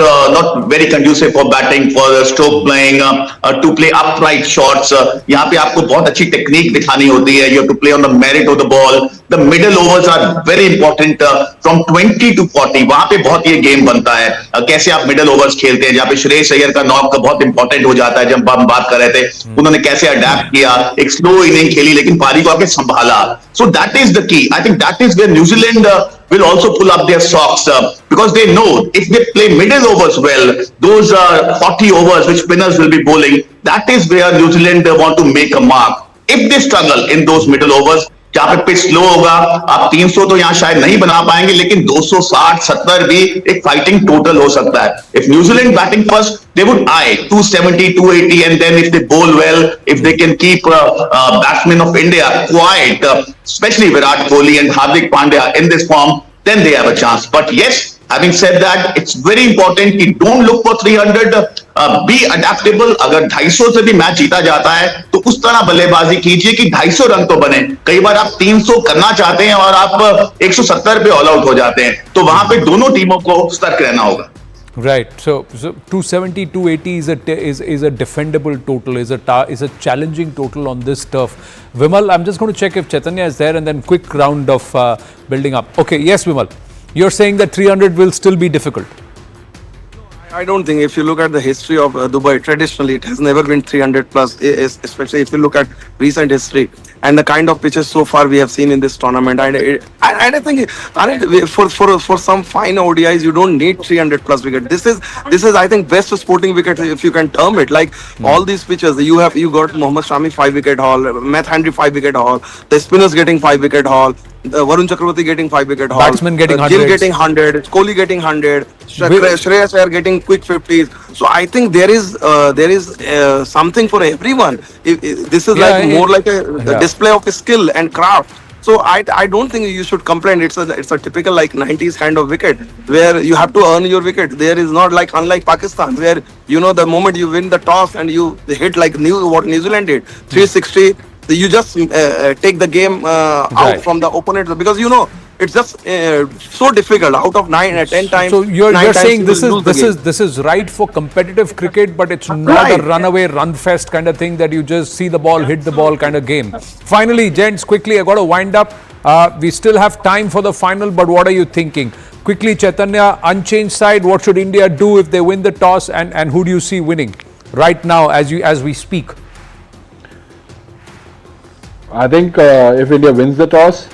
very conducive for batting, for stroke playing, to play upright shots. यहाँ पे आपको बहुत अच्छी technique दिखानी होती है. You have to play on the merit of the ball. The middle overs are very important. From 20 to 40, वहाँ पे बहुत ये game बनता है. कैसे आप middle overs खेलते हैं, जहाँ पे श्रेयस अय्यर का knock का बहुत important हो जाता है. जब हम बात कर रहे थे, उन्होंने कैसे adapt किया, एक slow inning खेली, लेकिन पारी को आके संभाला. So that is the key. I think that is where New Zealand will also pull up their socks because they know if they play middle overs well, those 40 overs which spinners will be bowling, that is where New Zealand want to make a mark. If they struggle in those middle overs, जहाँ पे pitch slow होगा, आप 300 तो यहाँ शायद नहीं बना पाएंगे, लेकिन 260-70 भी एक फाइटिंग टोटल हो सकता है. If New Zealand batting first, they would eye 270, 280, and then if they bowl well, if they can keep batsmen of India quiet, especially Virat Kohli and Hardik Pandya in this form, then they have a chance. But yes, having said that, it's very important कि don't look for 300, be adaptable. अगर 250 से भी match जीता जाता है तो उस तरह बल्लेबाजी कीजिए कि 250 रन तो बने. कई बार आप 300 करना चाहते हैं और आप 170 पे ऑल आउट हो जाते हैं, तो वहां पे दोनों टीमों को सतर्क रहना होगा. Right. So 270, 280 is a defendable total, is a challenging total on this turf. Vimal, I'm just going to check if Chaitanya is there and then quick round of building up. Okay, yes, Vimal. You're saying that 300 will still be difficult. I don't think. If you look at the history of Dubai, traditionally it has never been 300 plus, especially if you look at recent history and the kind of pitches so far we have seen in this tournament. And I think for some fine ODIs you don't need 300 plus wicket. This is I think best sporting wicket if you can term it. Like all these pitches, you got Mohammad Shami 5 wicket haul, Matt Henry 5 wicket haul, the spinners getting 5 wicket haul, Varun Chakravarti getting 5 wicket haul, batsmen getting 100, Gill getting 100, Kohli getting 100, Shreyas Iyer getting quick 50s. So I think there is something for everyone. This is more like a display of skill and craft. So I don't think you should complain. It's a typical like 90s kind of wicket where you have to earn your wicket. There is not unlike Pakistan where the moment you win the toss and you hit like what New Zealand did 360. You just take the game out from the opponent because it's just so difficult. Out of 10 times. So you're saying this is right for competitive cricket, but it's not a runaway run fest kind of thing that you just see the ball, hit the ball kind of game. Finally, gents, quickly, I got to wind up. We still have time for the final, but what are you thinking? Quickly, Chaitanya, unchanged side. What should India do if they win the toss, and who do you see winning right now as we speak? I think if India wins the toss,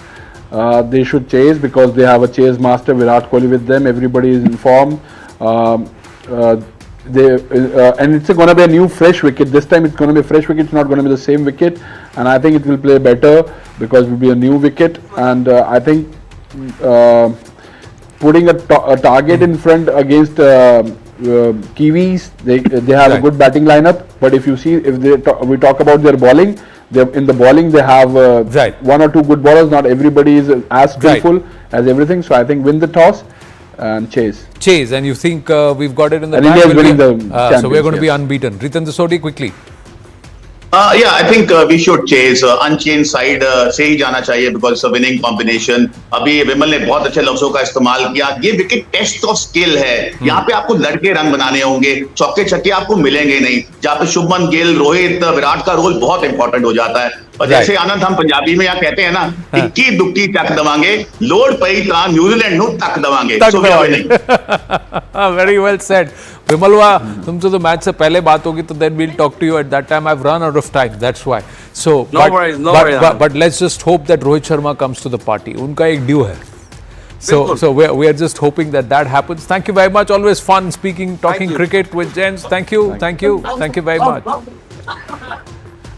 they should chase because they have a chase master Virat Kohli with them. Everybody is in form. And it's going to be a new fresh wicket. This time it's going to be a fresh wicket. It's not going to be the same wicket. And I think it will play better because it will be a new wicket. And I think putting a target in front against Kiwis, they have a good batting lineup. But if you see, we talk about their bowling. In the bowling, they have one or two good bowlers. Not everybody is as skillful as everything. So I think win the toss and chase. Chase, and you think we've got it in the and bag? India is winning the Champions, so we're going to be unbeaten. Ritinder Sodhi, quickly. Yeah, I think we should chase unchained side से ही जाना चाहिए because it's a winning combination. अभी विमल ने बहुत अच्छे लफ्जों का इस्तेमाल किया. ये विकेट टेस्ट ऑफ स्किल है. यहाँ पे आपको लड़के रन बनाने होंगे. चौके छक्के आपको मिलेंगे नहीं. जहाँ पे शुभमन गिल, रोहित, विराट का रोल बहुत इंपॉर्टेंट हो जाता है. और जैसे आनंद हम पंजाबी में यहाँ कहते हैं ना, इक्की दुक्की तक दवांगे, लोड पई ता न्यूजीलैंड नु तक दवांगे. So we are winning. Very well said. विमलवा, तुमसे तो मैच से पहले बात होगी तो then we'll talk to you at that time. I've run out of time, that's why. So, No worries, no worries. But let's just hope that Rohit Sharma comes to the party. उनका एक due है. बिल्कुल. So we are just hoping that happens. Thank you very much. Always fun talking you. cricket with gents. Thank you very much.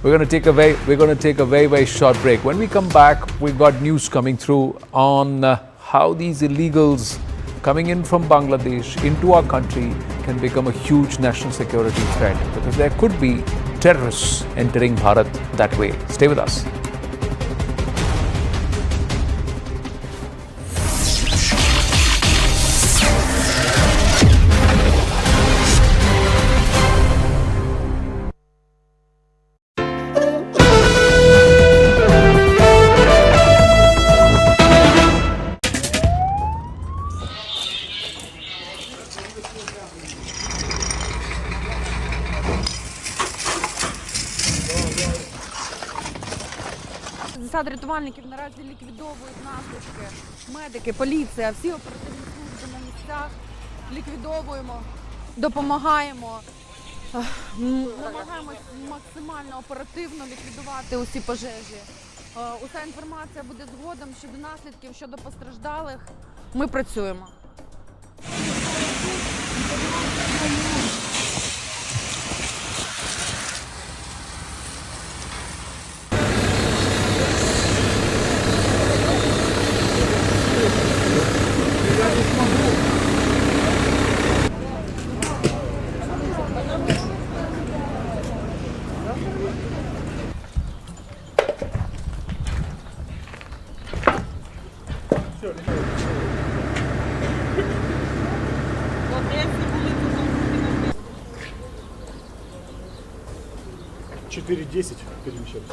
We're going to take a very short break. When we come back, we've got news coming through on how these illegals coming in from Bangladesh into our country can become a huge national security threat, because there could be terrorists entering Bharat that way. Stay with us. Засади рятувальників наразі ліквідовують наслідки. Медики, поліція, всі оперативні служби на місцях. Ліквідовуємо, допомагаємо. Намагаємось максимально оперативно ліквідувати усі пожежі. Уся інформація буде згодом щодо наслідків, щодо постраждалих. Ми працюємо. Четыре 10 перемещались.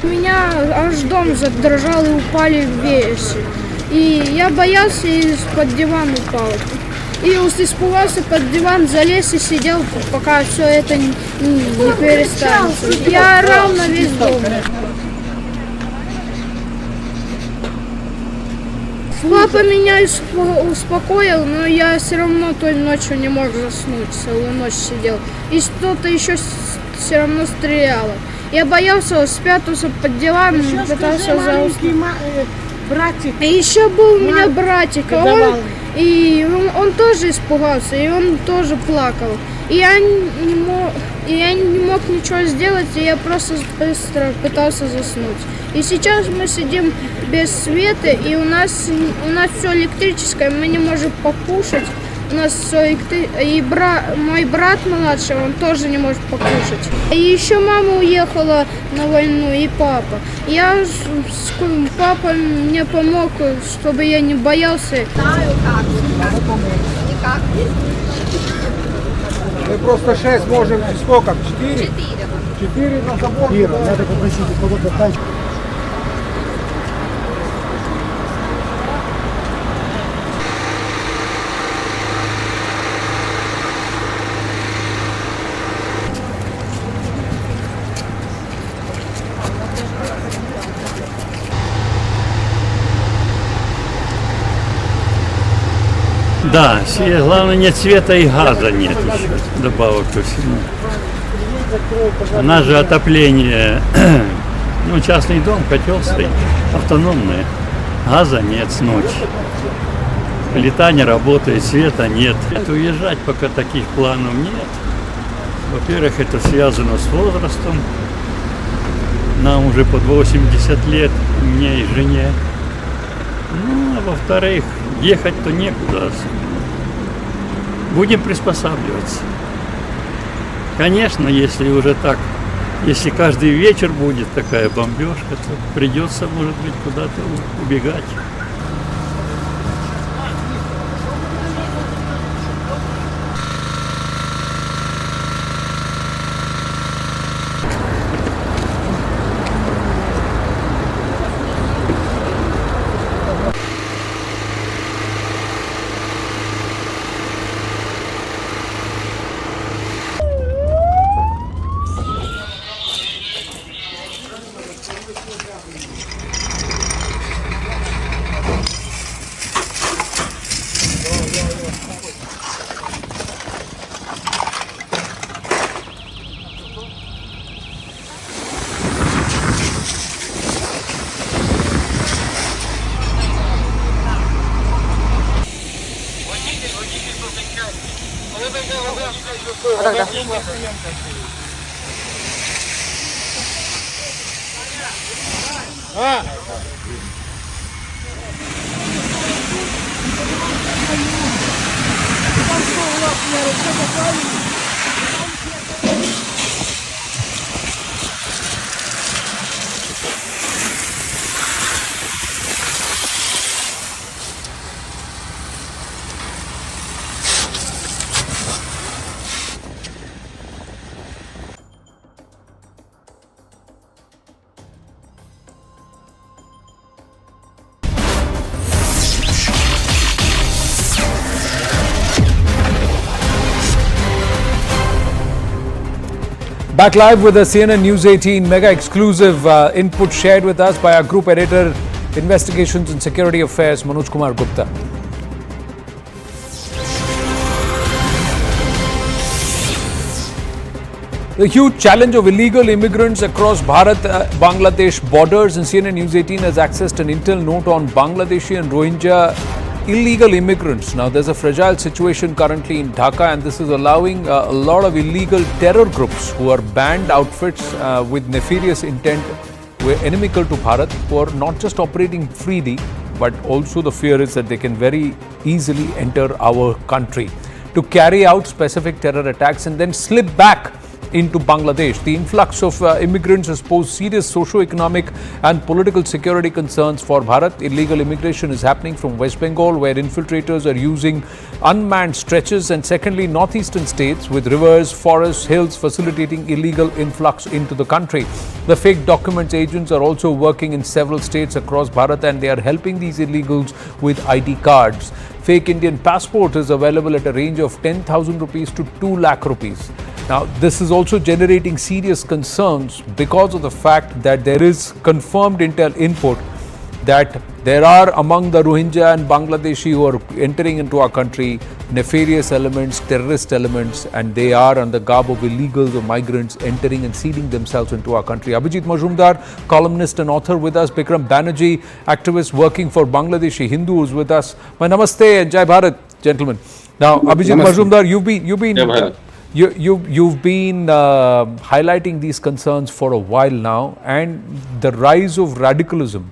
У меня аж дом задрожал и упали вещи. И я боялся и из-под дивана упал. И испугался, под диван залез и сидел, пока все это не перестанется. Я орал на весь дом. Папа меня успокоил, но я все равно той ночью не мог заснуть, целую ночь сидел. И что-то еще все равно стреляло. Я боялся, спрятался под диваном, пытался заснуть. И еще был у меня братик, он тоже испугался, и он тоже плакал. И я не мог ничего сделать, и я просто быстро пытался заснуть. И сейчас мы сидим без света, и у нас все электрическое, мы не можем покушать. У нас все и мой брат младший, он тоже не может покушать. И еще мама уехала на войну, и папа. Папа мне помог, чтобы я не боялся. Мы просто 6 можем, сколько? 4? 4 на забор. Ира, надо попросить у кого-то тачку. Да, главное нет света и газа нет еще, добавок ко всему. У нас же отопление, ну частный дом, котел стоит, автономное, газа нет с ночи. Плита не работает, света нет. Уезжать пока таких планов нет. Во-первых, это связано с возрастом. Нам уже под 80 лет, мне и жене. Ну, а во-вторых, ехать-то некуда. Будем приспосабливаться. Конечно, если уже так, если каждый вечер будет такая бомбежка, то придется, может быть, куда-то убегать. Back live with a CNN News 18 mega exclusive input shared with us by our group editor, Investigations and Security Affairs, Manoj Kumar Gupta. The huge challenge of illegal immigrants across Bharat-Bangladesh borders, and CNN News 18 has accessed an intel note on Bangladeshi and Rohingya illegal immigrants. Now, there's a fragile situation currently in Dhaka, and this is allowing a lot of illegal terror groups who are banned outfits with nefarious intent, who are inimical to Bharat, who are not just operating freely, but also the fear is that they can very easily enter our country to carry out specific terror attacks and then slip back into Bangladesh. The influx of immigrants has posed serious socio-economic and political security concerns for Bharat. Illegal immigration is happening from West Bengal, where infiltrators are using unmanned stretchers, and secondly, northeastern states with rivers, forests, hills facilitating illegal influx into the country. The fake documents agents are also working in several states across Bharat, and they are helping these illegals with ID cards. Fake Indian passport is available at a range of 10,000 rupees to 2 lakh rupees. Now, this is also generating serious concerns because of the fact that there is confirmed intel input that there are among the Rohingya and Bangladeshi who are entering into our country nefarious elements, terrorist elements, and they are on the garb of illegals or migrants entering and seeding themselves into our country. Abhijit Majumdar, columnist and author with us. Bikram Banerjee, activist working for Bangladeshi Hindu, is with us. My namaste and Jai Bharat, gentlemen. Now, Abhijit Majumdar, you've been highlighting these concerns for a while now, and the rise of radicalism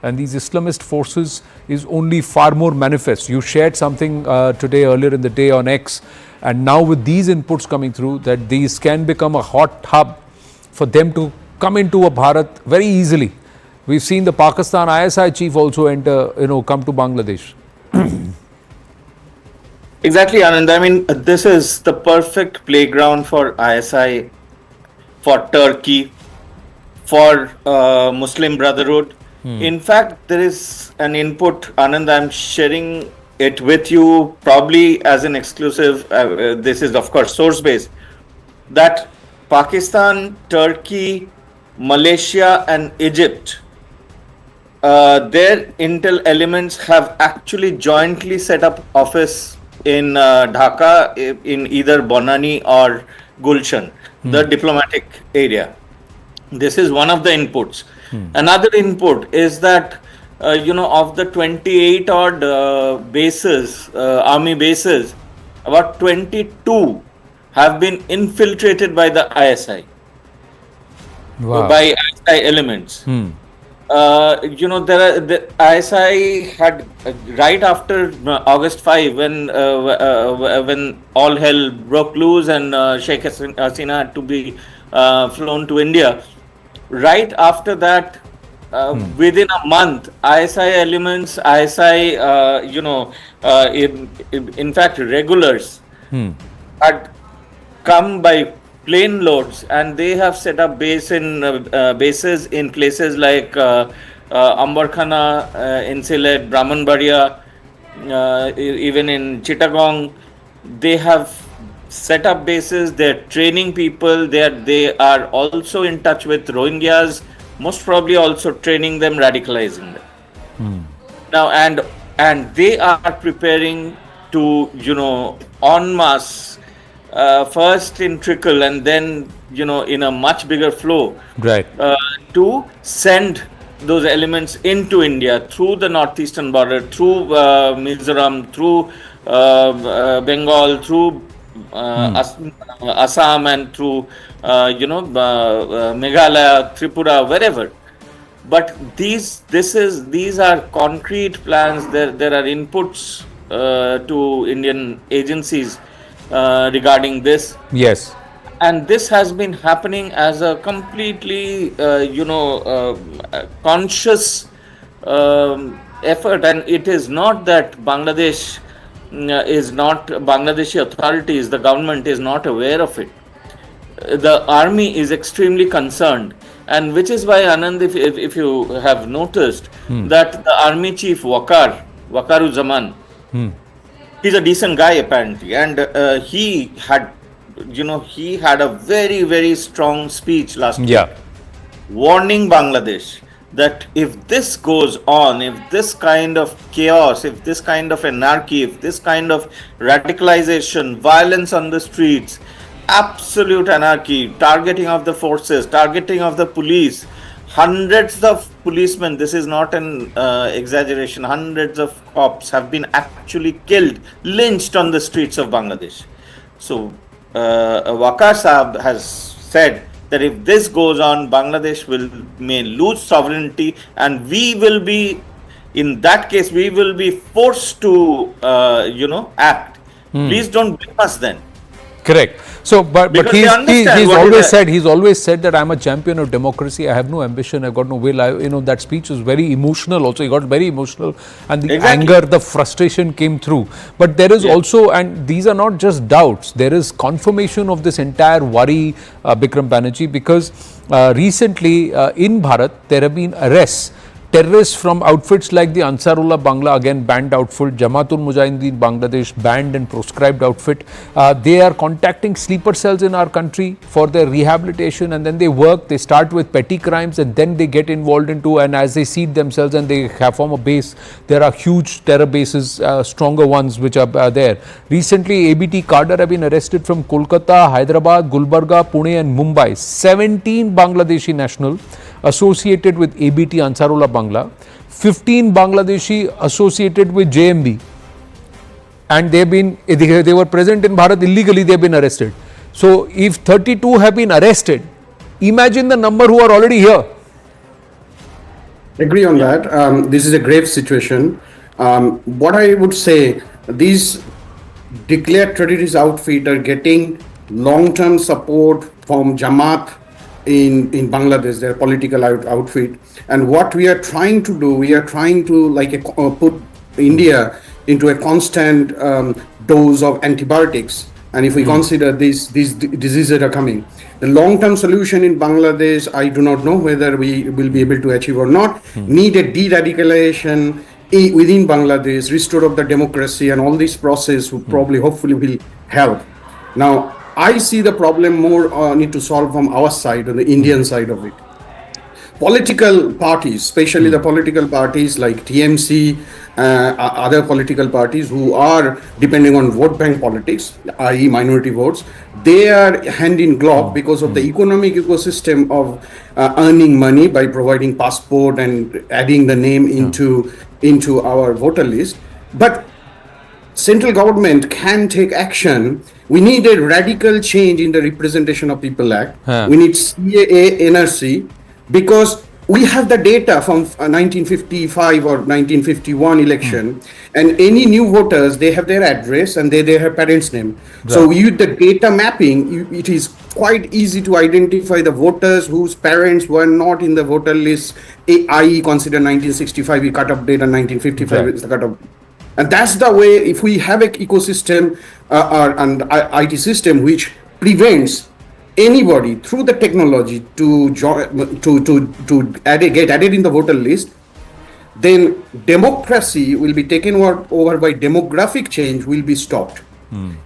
and these Islamist forces is only far more manifest. You shared something today earlier in the day on X, and now with these inputs coming through, that these can become a hot hub for them to come into a Bharat very easily. We've seen the Pakistan ISI chief also come to Bangladesh. Exactly, Anand. I mean, this is the perfect playground for ISI, for Turkey, for Muslim Brotherhood. In fact, there is an input, Anand, I'm sharing it with you probably as an exclusive. This is, of course, source-based, that Pakistan, Turkey, Malaysia and Egypt their intel elements have actually jointly set up office in Dhaka, in either Bonani or Gulshan, the diplomatic area. This is one of the inputs. Another input is that of the 28 odd bases, army bases, about 22 have been infiltrated by the ISI, by ISI elements. The ISI had right after August 5, when all hell broke loose and Sheikh Hasina had to be flown to India. Right after that, within a month, ISI elements, ISI, in fact, regulars had come by plane loads, and they have set up bases in places like Ambarkhana in Sylhet, Brahmanbaria, even in Chittagong. They have set up bases. They're training people. They are also in touch with Rohingyas, most probably also training them, radicalizing them. Now, and they are preparing to, en masse, first in trickle and then, in a much bigger flow, Right. to send those elements into India through the northeastern border, through Mizoram, through Bengal, through Assam, and through Meghalaya, Tripura, wherever. But these are concrete plans. There are inputs to Indian agencies regarding this. Yes. And this has been happening as a completely, conscious effort. And it is not that Bangladesh Bangladeshi authorities, the government is not aware of it. The army is extremely concerned. And which is why, Anand, if you have noticed, that the army chief Wakaruzaman, he's a decent guy apparently, and he had a very, very strong speech last week, warning Bangladesh that if this goes on, if this kind of chaos, if this kind of anarchy, if this kind of radicalization, violence on the streets, absolute anarchy, targeting of the forces, targeting of the police, hundreds of policemen, this is not an exaggeration, hundreds of cops have been actually killed, lynched on the streets of Bangladesh. So Waqar Saab has said that if this goes on, Bangladesh may lose sovereignty, and we will be, in that case, we will be forced to act. Please don't blame us then. Correct. So, but Because he's they understand he's always said that I'm a champion of democracy. I have no ambition. I've got no will. That speech was very emotional. Also, he got very emotional, and the anger, the frustration came through. But there is also, and these are not just doubts. There is confirmation of this entire worry, Bikram Banerjee, because recently in Bharat there have been arrests. Terrorists from outfits like the Ansarullah Bangla, again banned outfit, Jamaatul Mujahideen Bangladesh, banned and proscribed outfit. They are contacting sleeper cells in our country for their rehabilitation, and then they work. They start with petty crimes, and then they get involved into, and as they seed themselves and they form a base, there are huge terror bases, stronger ones which are there. Recently, ABT cadre have been arrested from Kolkata, Hyderabad, Gulbarga, Pune and Mumbai. 17 Bangladeshi national associated with ABT Ansarullah Bangla, 15 Bangladeshi associated with JMB, and they were present in Bharat illegally. They have been arrested. So if 32 have been arrested, imagine the number who are already here. Agree on that. This is a grave situation. What I would say, these declared terrorist outfit are getting long-term support from Jamaat in Bangladesh, their political outfit. And what we are trying to do, we are trying to put India into a constant dose of antibiotics. And if we consider these diseases are coming, the long-term solution in Bangladesh, I do not know whether we will be able to achieve or not. Need a de-radicalization within Bangladesh, restore of the democracy, and all this process hopefully will help. Now, I see the problem more need to solve from our side, on the Indian side of it. political parties, especially the political parties like TMC, other political parties who are depending on vote bank politics, i.e. minority votes, they are hand in glove because of the economic ecosystem of earning money by providing passport and adding the name into our voter list. But central government can take action. We need a radical change in the Representation of People Act. We need CAA, NRC, because we have the data from 1955 or 1951 election, and any new voters, they have their address and they have parents' name. So with the data mapping, it is quite easy to identify the voters whose parents were not in the voter list, i.e. consider 1965 the cut-off date and 1955 is the cut-off. And that's the way, if we have an ecosystem and IT system which prevents anybody through the technology to get added in the voter list, then democracy will be taken over by demographic change will be stopped.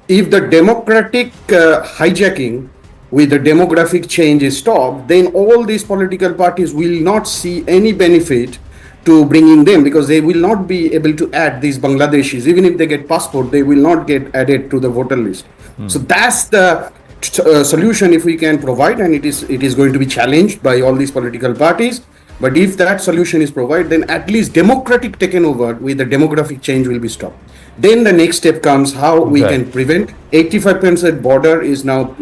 If the democratic hijacking with the demographic change is stopped, then all these political parties will not see any benefit to bringing them, because they will not be able to add these Bangladeshis. Even if they get passport, they will not get added to the voter list. So that's the solution if we can provide, and it is going to be challenged by all these political parties. But if that solution is provided, then at least democratic taken over with the demographic change will be stopped. Then the next step comes how we can prevent. 85% border is now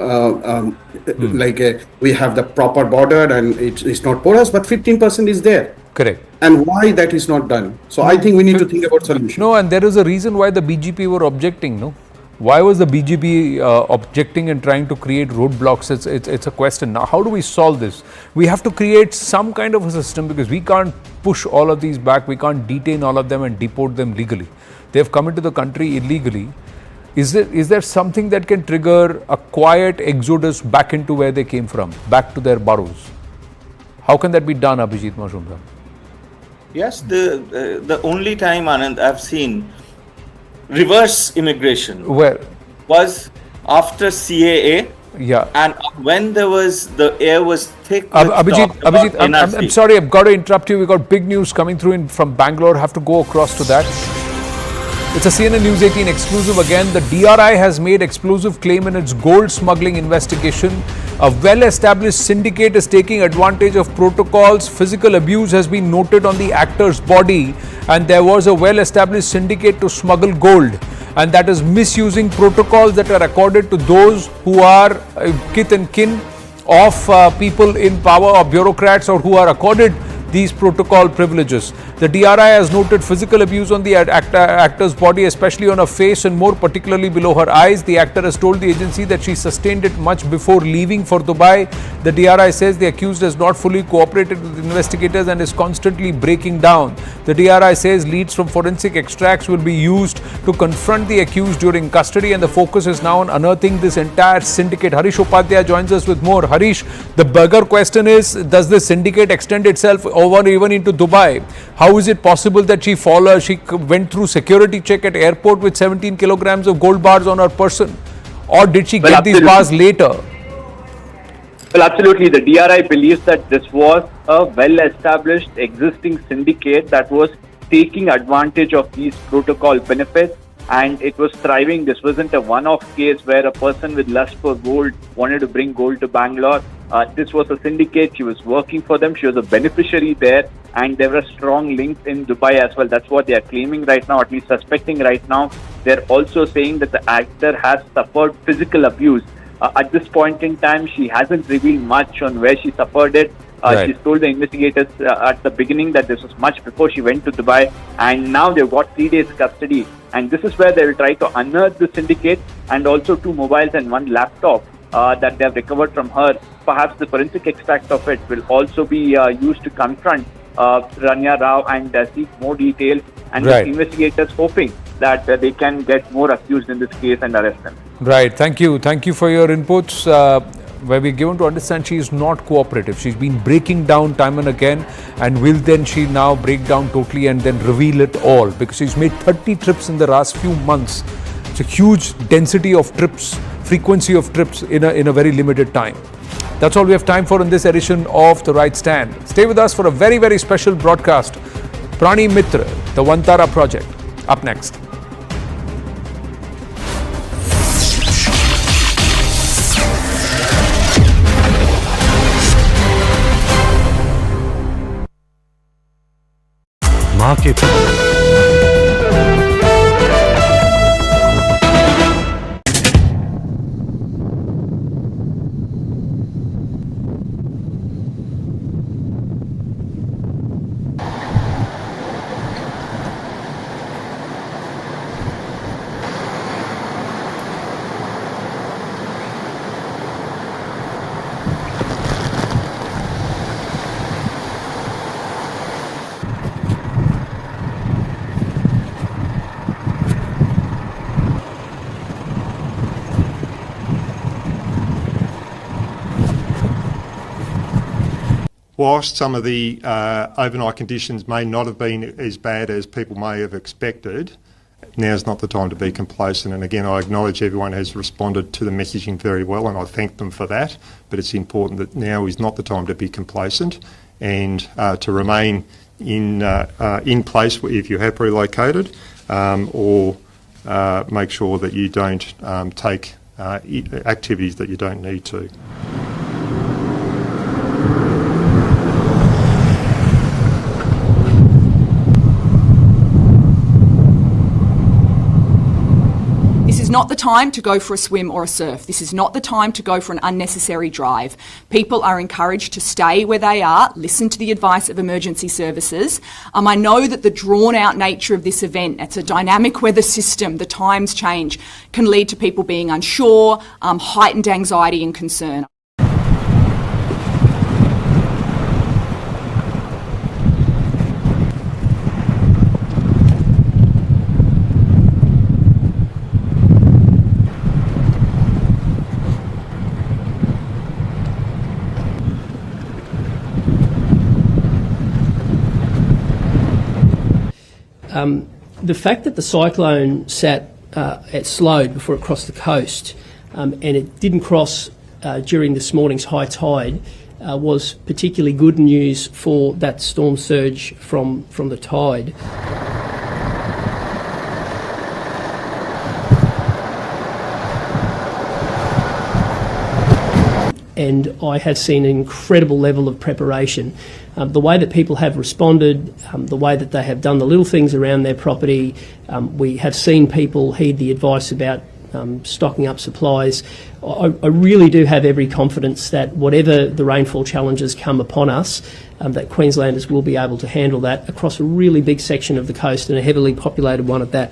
we have the proper border and it's not porous, but 15% is there. Correct. And why that is not done? So I think we need to think about solution. No, and there is a reason why the BJP were objecting, no? Why was the BJP objecting and trying to create roadblocks? It's a question. Now, how do we solve this? We have to create some kind of a system, because we can't push all of these back. We can't detain all of them and deport them legally. They have come into the country illegally. Is there something that can trigger a quiet exodus back into where they came from, back to their boroughs? How can that be done, Abhijit Majumdar? Yes, the only time, Anand, I've seen reverse immigration was after CAA. Yeah. And when there was, the air was thick with Abhijit, I'm sorry, I've got to interrupt you. We've got big news coming through from Bangalore. Have to go across to that. It's a CNN News 18 exclusive again. The DRI has made explosive claim in its gold smuggling investigation. A well-established syndicate is taking advantage of protocols. Physical abuse has been noted on the actor's body, and there was a well-established syndicate to smuggle gold, and that is misusing protocols that are accorded to those who are kith and kin of people in power or bureaucrats, or who are accorded these protocol privileges. The DRI has noted physical abuse on the actor's body, especially on her face and more particularly below her eyes. The actor has told the agency that she sustained it much before leaving for Dubai. The DRI says the accused has not fully cooperated with investigators and is constantly breaking down. The DRI says leads from forensic extracts will be used to confront the accused during custody, and the focus is now on unearthing this entire syndicate. Harish Upadhyay joins us with more. Harish, the bigger question is, does this syndicate extend itself over even into Dubai? How is it possible that she went through security check at airport with 17 kilograms of gold bars on her person? Or did she get these bars later? Well, absolutely. The DRI believes that this was a well-established existing syndicate that was taking advantage of these protocol benefits, and it was thriving. This wasn't a one-off case where a person with lust for gold wanted to bring gold to Bangalore. This was a syndicate. She was working for them. She was a beneficiary there, and there were strong links in Dubai as well. That's what they are claiming right now, at least suspecting right now. They're also saying that the actor has suffered physical abuse. At this point in time, she hasn't revealed much on where she suffered it. She's told the investigators at the beginning that this was much before she went to Dubai, and now they've got 3 days custody. And this is where they will try to unearth the syndicate, and also 2 mobiles and 1 laptop that they have recovered from her. Perhaps the forensic extract of it will also be used to confront Rania Rao and seek more details. And the investigators hoping that they can get more accused in this case and arrest them. Right. Thank you. Thank you for your inputs. Where we're given to understand she is not cooperative. She's been breaking down time and again, and will then she now break down totally and then reveal it all? Because she's made 30 trips in the last few months. It's a huge density of trips, frequency of trips in a very limited time. That's all we have time for in this edition of The Right Stand. Stay with us for a very, very special broadcast. Prani Mitra, the Vantara project. Up next. Market. Whilst some of the overnight conditions may not have been as bad as people may have expected, now's not the time to be complacent. And again, I acknowledge everyone has responded to the messaging very well, and I thank them for that. But it's important that now is not the time to be complacent, and to remain in place if you have relocated, or make sure that you don't take activities that you don't need to. This is not the time to go for a swim or a surf. This is not the time to go for an unnecessary drive. People are encouraged to stay where they are, listen to the advice of emergency services. I know that the drawn-out nature of this event, it's a dynamic weather system, the times change, can lead to people being unsure, heightened anxiety and concern. The fact that the cyclone slowed before it crossed the coast, and it didn't cross during this morning's high tide, was particularly good news for that storm surge from the tide. And I have seen an incredible level of preparation. The way that people have responded, the way that they have done the little things around their property, we have seen people heed the advice about stocking up supplies. I really do have every confidence that whatever the rainfall challenges come upon us, that Queenslanders will be able to handle that across a really big section of the coast, and a heavily populated one at that.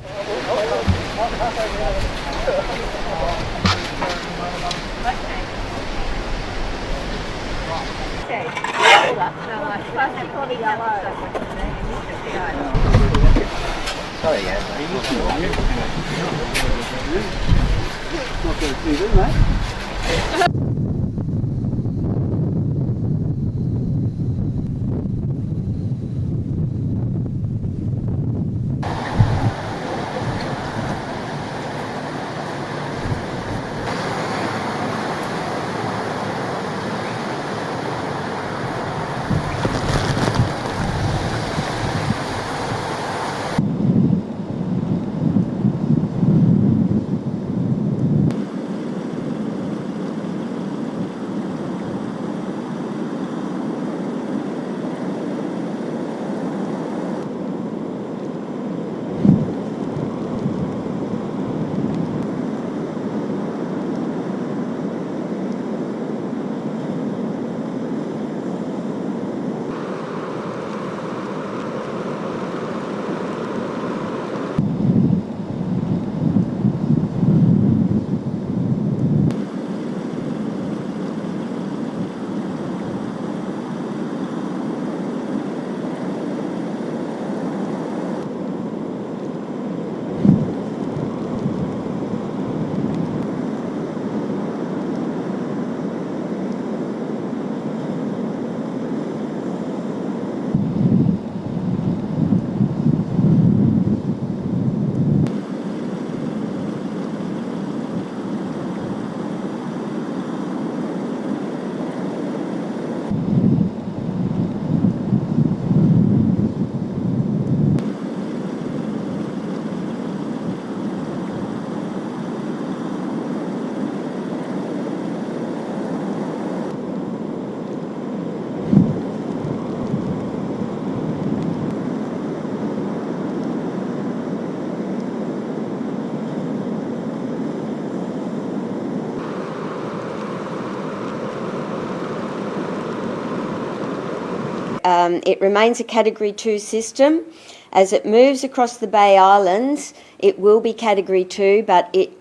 it remains a Category 2 system. As it moves across the Bay Islands, it will be Category 2, but it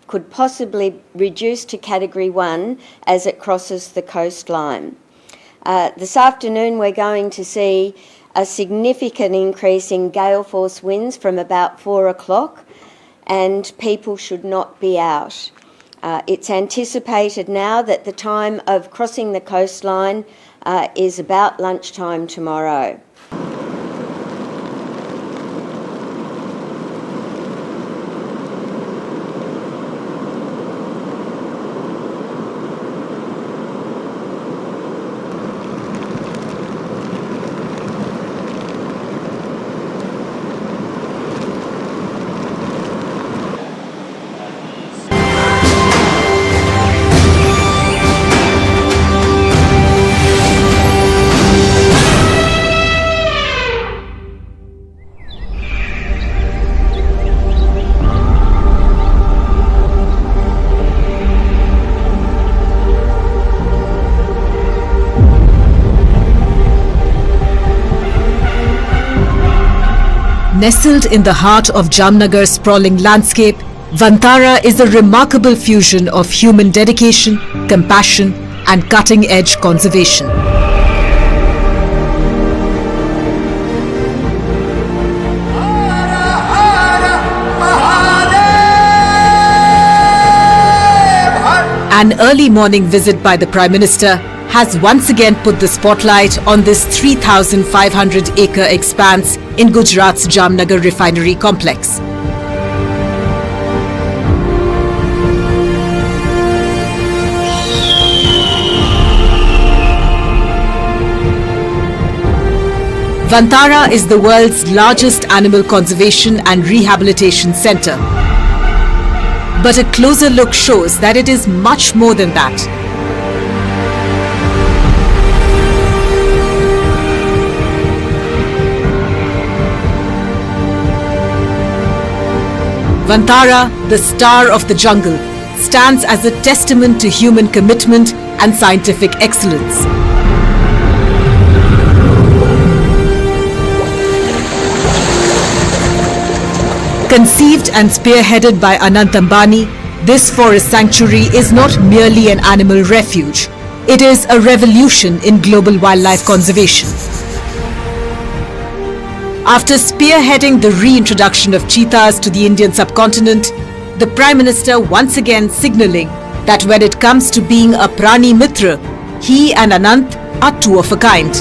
could possibly reduce to Category 1 as it crosses the coastline. This afternoon we're going to see a significant increase in gale force winds from about 4 o'clock, and people should not be out. It's anticipated now that the time of crossing the coastline is about lunchtime tomorrow. Nestled in the heart of Jamnagar's sprawling landscape, Vantara is a remarkable fusion of human dedication, compassion and cutting-edge conservation. An early morning visit by the Prime Minister has once again put the spotlight on this 3,500-acre expanse in Gujarat's Jamnagar refinery complex. Vantara is the world's largest animal conservation and rehabilitation centre. But a closer look shows that it is much more than that. Vantara, the star of the jungle, stands as a testament to human commitment and scientific excellence. Conceived and spearheaded by Anand Narasimhan, this forest sanctuary is not merely an animal refuge. It is a revolution in global wildlife conservation. After spearheading the reintroduction of cheetahs to the Indian subcontinent, the Prime Minister once again signalling that when it comes to being a Prani Mitra, he and Anand are two of a kind.